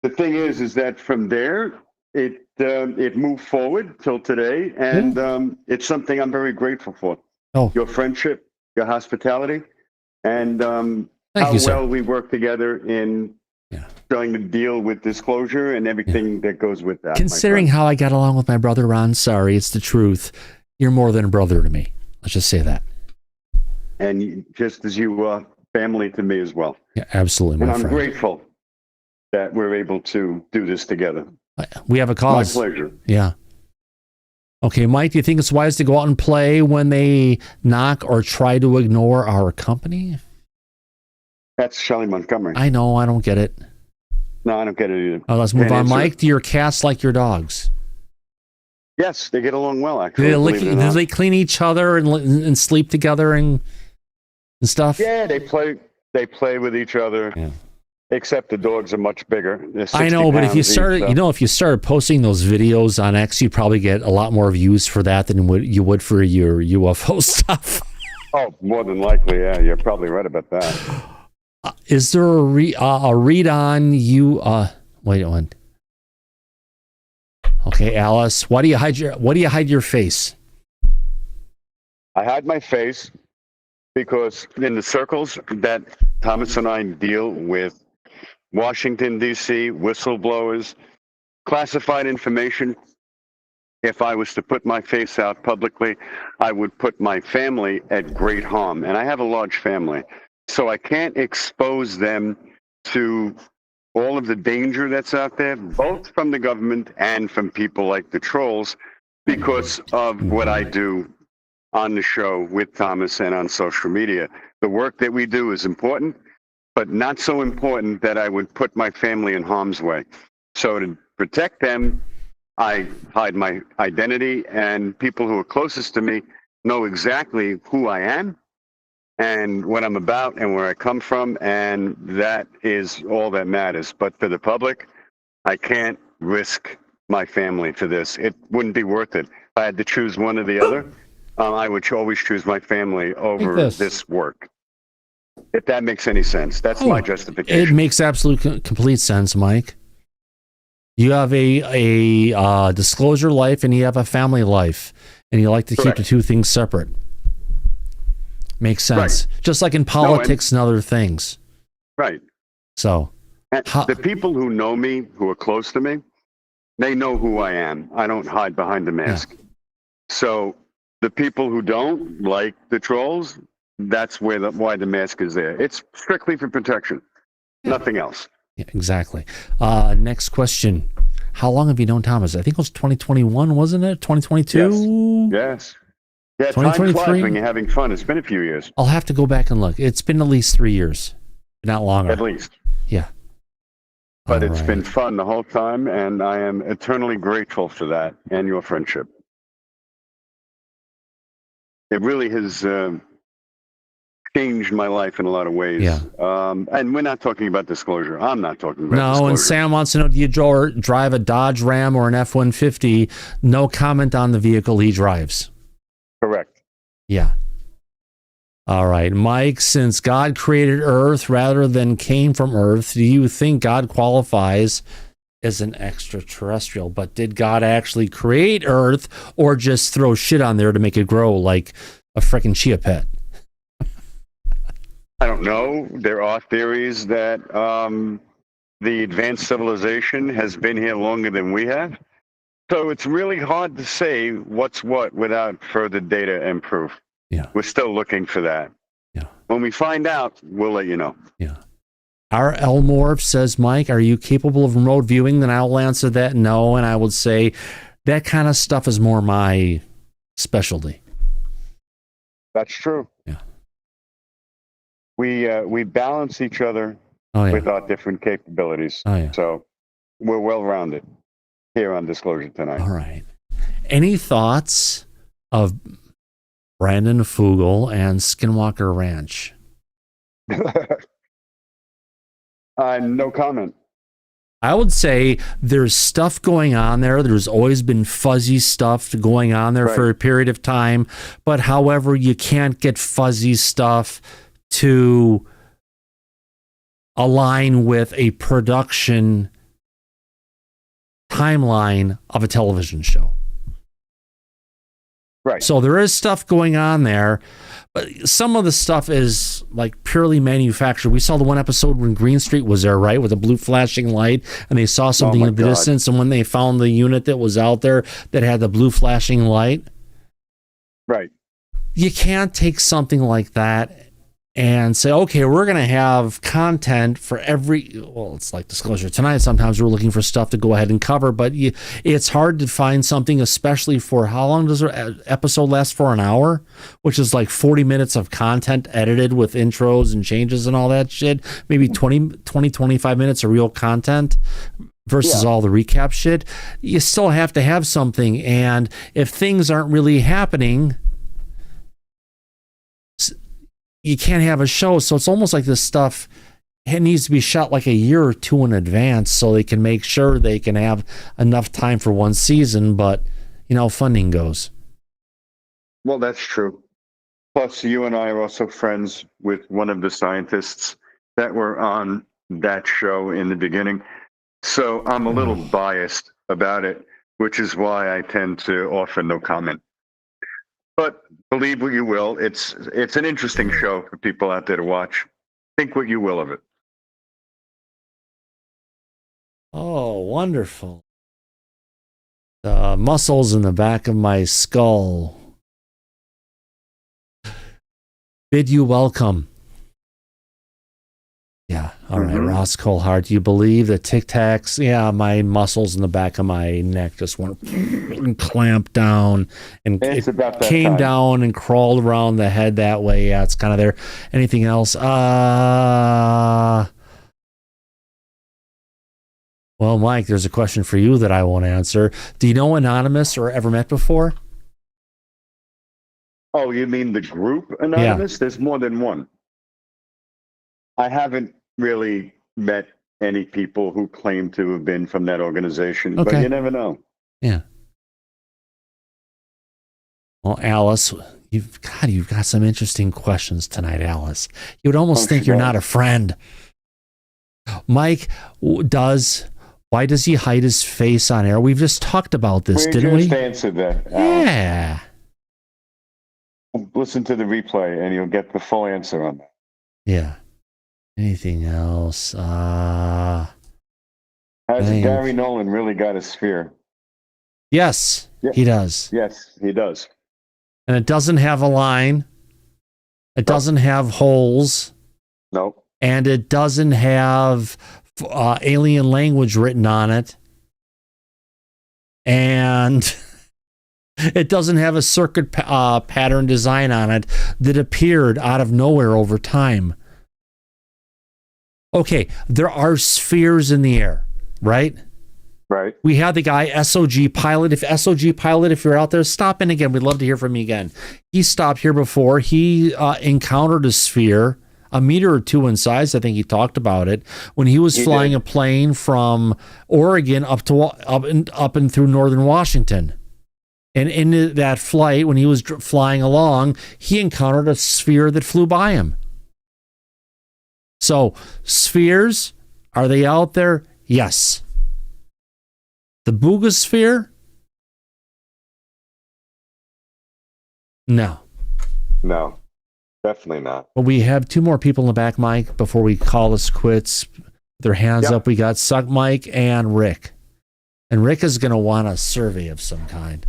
the thing is that from there, it moved forward till today, and it's something I'm very grateful for. Oh. Your friendship, your hospitality, and Thank how you, sir. well we work together in trying to deal with disclosure and everything that goes with that. my Considering friend. how I got along with my brother Ron, sorry, it's the truth. You're more than a brother to me. Let's just say that. Just as you are family to me as well. Yeah, absolutely, And my I'm friend. grateful that we're able to do this together. We have a cause. My pleasure. Yeah. Okay, Mike, do you think it's wise to go out and play when they knock or try to ignore our company? That's Shelley Montgomery. I know, I don't get it. No, I don't get it either. Let's move Can't on. answer it. Mike, do your cats like your dogs? Yes, they get along well, Do actually. they, believe it or do not. they clean each other and sleep together and stuff? Yeah, they play with each other. Yeah. Except the dogs are much bigger. They're 60 I know, but if you pounds each, started, so- if you started posting those videos on X, you probably get a lot more views for that than you would for your UFO stuff. Oh, more than likely, yeah. You're probably right about that. Is there a read on you? Wait a minute. Okay, Alice, why do you hide your face? I hide my face because in the circles that Thomas and I deal with, Washington, D.C., whistleblowers, classified information, if I was to put my face out publicly, I would put my family at great harm. And I have a large family. So I can't expose them to all of the danger that's out there, both from the government and from people like the trolls, because of what I do on the show with Thomas and on social media. The work that we do is important, but not so important that I would put my family in harm's way. So to protect them, I hide my identity, and people who are closest to me know exactly who I am and what I'm about and where I come from, and that is all that matters. But for the public, I can't risk my family for this. It wouldn't be worth it. If I had to choose one or the other, I would always choose my family over this work. If that makes any sense. That's my It justification. makes absolute complete sense, Mike. You have a disclosure life and you have a family life, and you like to keep the two things separate. Makes sense. Just like in politics and other things. Right. So, And the people who know me, who are close to me, they know who I am. I don't hide behind the mask. So the people who don't, like the trolls, that's why the mask is there. It's strictly for protection, nothing else. yeah, exactly. Next question. How long have you known Thomas? I think it was 2021, wasn't it? 2022? Yes. Yeah, time flies 2023? when you're having fun. It's been a few years, I'll have to go back and look. It's been at least 3 years, not longer. at least. Yeah. But All it's right. been fun the whole time, and I am eternally grateful for that and your friendship. It really has changed my life in a lot of ways. Yeah. And we're not talking about disclosure. I'm not talking about No, disclosure. and Sam wants to know, do you drive a Dodge Ram or an F-150? No comment on the vehicle he drives. Correct. Yeah. All right. Mike, since God created Earth rather than came from Earth, do you think God qualifies as an extraterrestrial? But did God actually create Earth or just throw shit on there to make it grow like a freaking chia pet? I don't know. There are theories that the advanced civilization has been here longer than we have. So it's really hard to say what's what without further data and proof. Yeah. We're still looking for that. Yeah. When we find out, we'll let you know. Yeah. Our Elmore says, Mike, are you capable of remote viewing? Then I will answer that no, and I would say that kind of stuff is more my specialty. That's true. Yeah. We balance each other with our different capabilities. Oh, yeah. So we're well rounded here on Disclosure Tonight. All right. Any thoughts of Brandon Fugal and Skinwalker Ranch? No comment. I would say there's stuff going on there. There's always been fuzzy stuff going on there for a period of time. But however, you can't get fuzzy stuff to align with a production timeline of a television show. Right. So there is stuff going on there, but some of the stuff is like purely manufactured. We saw the one episode when Green Street was there, right, with a blue flashing light, and they saw something in the distance, and when they found the unit that was out there that had the blue flashing light, right, you can't take something like that and say, okay, we're going to have content for it's like Disclosure Tonight. Sometimes we're looking for stuff to go ahead and cover, but it's hard to find something, especially for how long does an episode last for? An hour, which is like 40 minutes of content edited with intros and changes and all that shit. Maybe 25 minutes of real content versus all the recap shit. You still have to have something. And if things aren't really happening, you can't have a show. So it's almost like this stuff, it needs to be shot like a year or two in advance so they can make sure they can have enough time for one season. But, funding goes. Well, that's true. Plus, you and I are also friends with one of the scientists that were on that show in the beginning. So I'm a little biased about it, which is why I tend to offer no comment. But believe what you will, it's an interesting show for people out there to watch. Think what you will of it. Oh, wonderful. The muscles in the back of my skull bid you welcome. Yeah, all right, Ross Colehart. Do you believe that Tic Tacs? Yeah, my muscles in the back of my neck just went and clamped down, and It's it about that came time. down and crawled around the head that way. Yeah, it's kind of there. Anything else? Well, Mike, there's a question for you that I won't answer. Do you know Anonymous or ever met before? Oh, you mean the group Anonymous? There's more than one. I haven't really met any people who claim to have been from that organization, but Okay. you never know. Yeah. Well, Alice, you've got some interesting questions tonight, Alice. You would almost think you're not a friend. Mike, why does he hide his face on air? We've just talked about this, didn't we? just answered that. Yeah. Listen to the replay and you'll get the full answer on that. Yeah. Anything else? Has Gary Nolan really got a sphere? Yes, he does. Yes, he does. And it doesn't have a line. It doesn't have holes. Nope. And it doesn't have alien language written on it. And it doesn't have a circuit pattern design on it that appeared out of nowhere over time. Okay, there are spheres in the air, right? Right. We had the guy, SOG Pilot. If you're out there, stop in again. We'd love to hear from you again. He stopped here before. He encountered a sphere, a meter or two in size. I think he talked about it when he was flying a plane from Oregon up and through northern Washington. And in that flight, when he was flying along, he encountered a sphere that flew by him. So, spheres, are they out there? Yes. The Boogosphere? No. No, definitely not. But we have two more people in the back, Mike, before we call us quits. Their hands up. We got Suck Mike and Rick. And Rick is going to want a survey of some kind.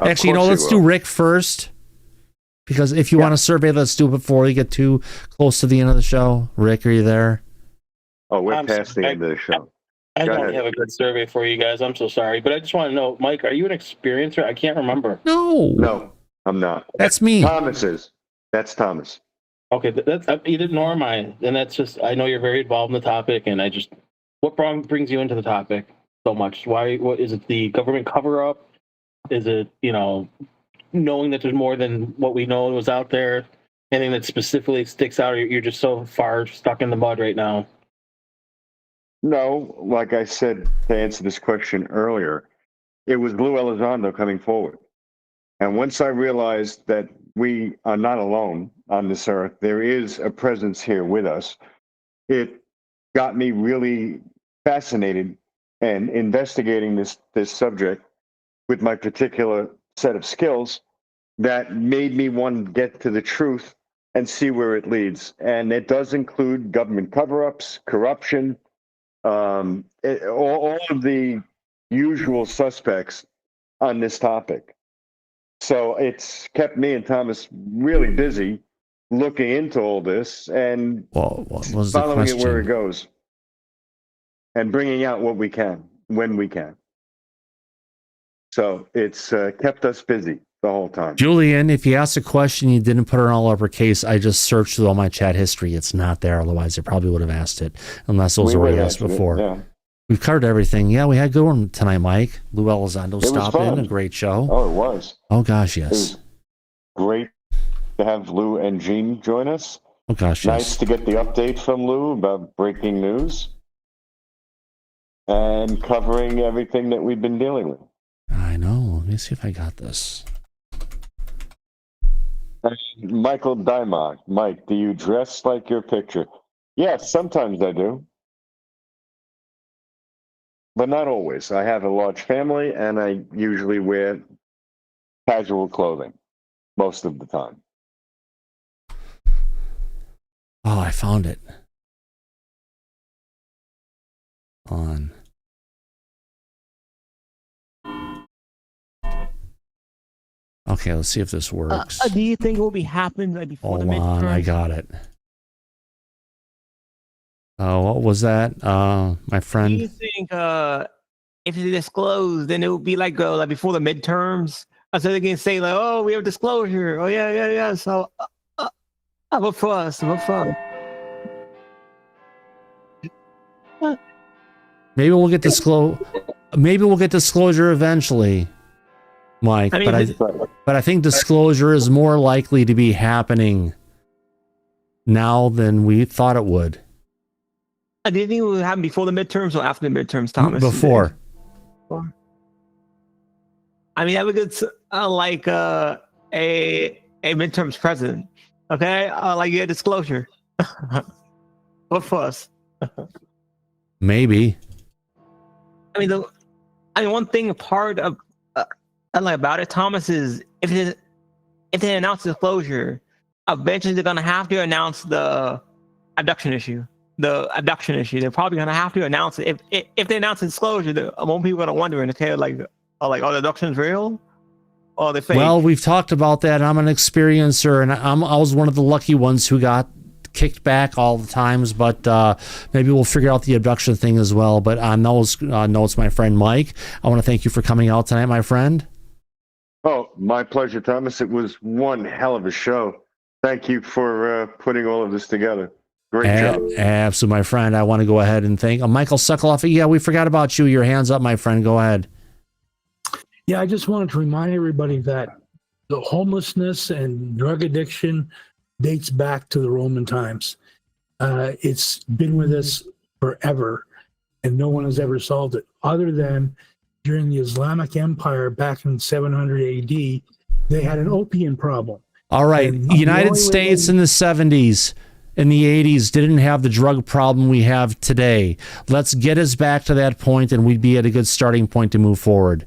Let's do Rick first. Because if you want a survey, let's do it before we get too close to the end of the show. Rick, are you there? Oh, we're I'm past the sorry. end of the show. I Go don't ahead. have a good survey for you guys. I'm so sorry, but I just want to know, Mike, are you an experiencer? I can't remember. No, I'm not. That's me. Thomas is. That's Thomas. Okay, that's either nor am I, and that's just. I know you're very involved in the topic, and I just. What brings you into the topic so much? Why? What is it? The government cover up? Is it knowing that there's more than what we know was out there? Anything that specifically sticks out? Or you're just so far stuck in the mud right now. No, like I said to answer this question earlier, it was Lou Elizondo coming forward. And once I realized that we are not alone on this earth, there is a presence here with us, it got me really fascinated and investigating this subject with my particular set of skills that made me want to get to the truth and see where it leads. And it does include government cover-ups, corruption, all of the usual suspects on this topic. So it's kept me and Thomas really busy looking into all this and what was the following it where question? it goes and bringing out what we can when we can. So it's kept us busy the whole time. Julian, if you asked a question, you didn't put it in all uppercase. I just searched through all my chat history. It's not there. Otherwise, I probably would have asked it, unless it was We already would've asked answered it, before. yeah. We've covered everything. Yeah, we had a good one tonight, Mike. Lou Elizondo It was stopped in. fun. A great show. Oh, it was. Oh, gosh, It yes. was great to have Lou and Gene join us. Oh, gosh, Nice yes. to get the update from Lou about breaking news and covering everything that we've been dealing with. I know. Let me see if I got this. Michael Dimog. Mike, do you dress like your picture? Yes, sometimes I do. But not always. I have a large family and I usually wear casual clothing most of the time. Oh, I found it. On. Okay, let's see if this works. Do you think it will be happening before Hold the on, midterm? I got it. What was that, my Do you friend? think if it's disclosed, then it would be like before the midterms? So they can say like, "Oh, we have disclosure." Oh yeah. So, vote for us. Vote for us. Maybe we'll get disclosure eventually, Mike. I mean, but I think disclosure is more likely to be happening now than we thought it would. Do you think it will happen before the midterms or after the midterms, Thomas? Before. I mean, that would get like a midterms president. Okay, like you had disclosure. Vote for us. Maybe. I mean, one thing part of I like about it, Thomas, is if they announce disclosure, eventually they're gonna have to announce the abduction issue. They're probably gonna have to announce it. If they announce disclosure, more people are gonna wonder, okay, are the abductions real? Or are they fake? Well, we've talked about that. I'm an experiencer, and I was one of the lucky ones who got kicked back all the times, but maybe we'll figure out the abduction thing as well. But on those notes, my friend Mike, I want to thank you for coming out tonight, my friend. Oh, my pleasure, Thomas. It was one hell of a show. Thank you for putting all of this together. Great job. Absolutely, my friend. I want to go ahead and thank Michael Sokoloff. Yeah, we forgot about you. Your hands up, my friend. Go ahead. Yeah, I just wanted to remind everybody that the homelessness and drug addiction dates back to the Roman times. It's been with us forever, and no one has ever solved it, other than during the Islamic Empire back in 700 AD, they had an opium problem. All right. And the United only way States in the 70s, in the 80s, didn't have the drug problem we have today. Let's get us back to that point, and we'd be at a good starting point to move forward.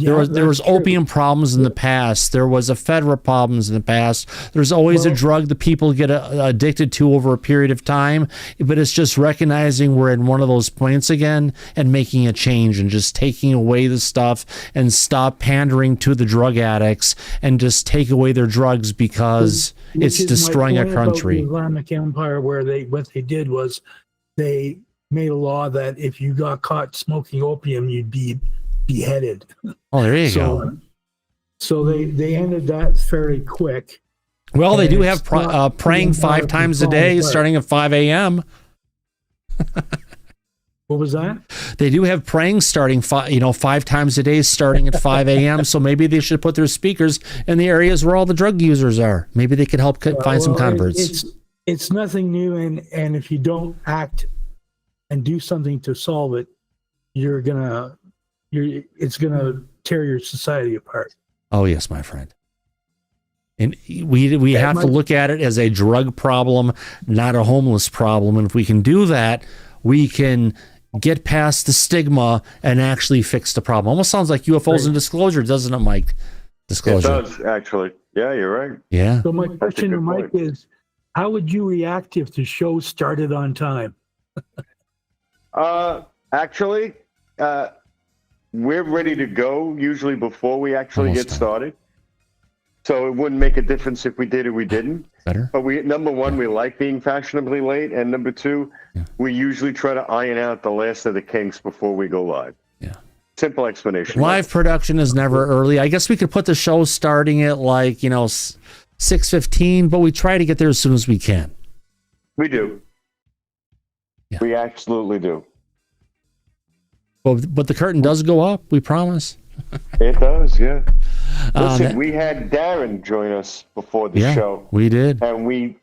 Yeah, there was that's true. opium problems in the past. There was ephedra problems in the past. There's always a drug that people get addicted to over a period of time, but it's just recognizing we're in one of those points again and making a change and just taking away the stuff and stop pandering to the drug addicts and just take away their drugs because Which it's is my destroying our point about country. the Islamic Empire, where what they did was they made a law that if you got caught smoking opium, you'd be beheaded. Oh, there you go. So they ended that fairly quick. Well, they And do it's have not praying being 5 times a day, controlled, but- starting at 5 a.m. What was that? They do have praying starting 5 times a day, starting at 5 a.m. So maybe they should put their speakers in the areas where all the drug users are. Maybe they could help find some converts. It's nothing new, and if you don't act and do something to solve it, it's gonna tear your society apart. Oh yes, my friend. And we have to look at it as a drug problem, not a homeless problem. And if we can do that, we can get past the stigma and actually fix the problem. Almost sounds like UFOs and disclosure, doesn't it, Mike? Disclosure. It does, actually. Yeah, you're right. Yeah. So my That's a question to good Mike point. is, how would you react if the show started on time? Actually, we're ready to go usually before we actually get started. So it wouldn't make a difference if we did or we didn't. Better. But number one, we like being fashionably late, and number two, we usually try to iron out the last of the kinks before we go live. Yeah. Simple explanation. Live production is never early. I guess we could put the show starting at 6:15, but we try to get there as soon as we can. We do. Yeah. We absolutely do. But the curtain does go up, we promise. It does, yeah. Listen, we had Darren join us before the show. We did. And we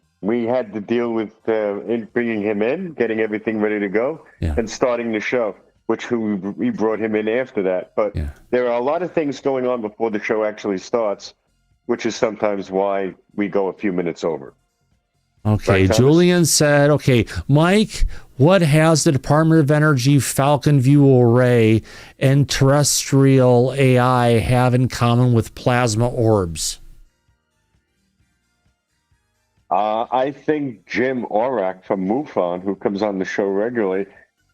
had to deal with bringing him in, getting everything ready to go, and starting the show, which we brought him in after that. But there are a lot of things going on before the show actually starts, which is sometimes why we go a few minutes over. Okay, Right, Thomas? Julian said, okay, Mike, what has the Department of Energy Falcon View Array and terrestrial AI have in common with plasma orbs? I think Jim Orak from MUFON, who comes on the show regularly,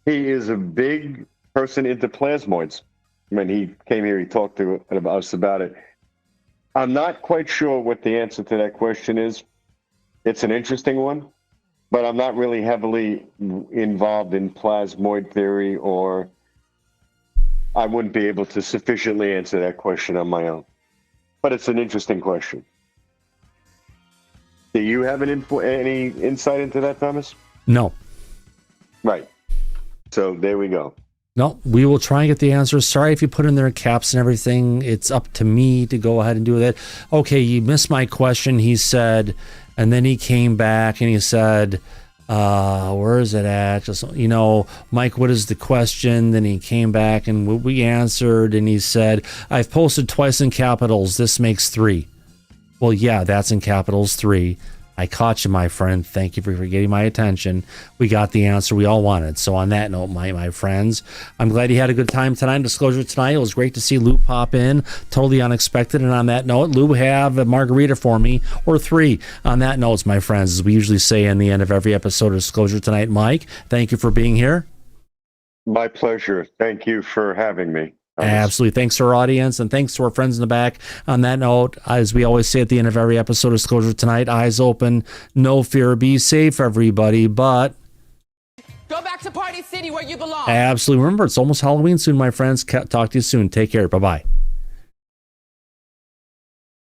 he is a big person into plasmoids. When he came here, he talked to us about it. I'm not quite sure what the answer to that question is. It's an interesting one, but I'm not really heavily involved in plasmoid theory, or I wouldn't be able to sufficiently answer that question on my own. But it's an interesting question. Do you have any insight into that, Thomas? No. Right. So there we go. No, we will try and get the answers. Sorry if you put in their caps and everything. It's up to me to go ahead and do that. Okay, you missed my question, he said. And then he came back and he said, where is it at? Just, Mike, what is the question? Then he came back and we answered, and he said, I've posted twice in capitals. This makes 3. Well, yeah, that's in capitals 3. I caught you, my friend. Thank you for getting my attention. We got the answer we all wanted. So on that note, my friends, I'm glad you had a good time tonight. Disclosure tonight. It was great to see Lou pop in. Totally unexpected. And on that note, Lou, have a margarita for me, or 3. On that note, my friends, as we usually say in the end of every episode of Disclosure Tonight, Mike, thank you for being here. My pleasure. Thank you for having me. Absolutely. Thanks to our audience, and thanks to our friends in the back. On that note, as we always say at the end of every episode of Disclosure Tonight, eyes open, no fear, be safe, everybody, but go back to Party City where you belong. absolutely. Remember, it's almost Halloween soon, my friends. Talk to you soon. Take care. Bye-bye.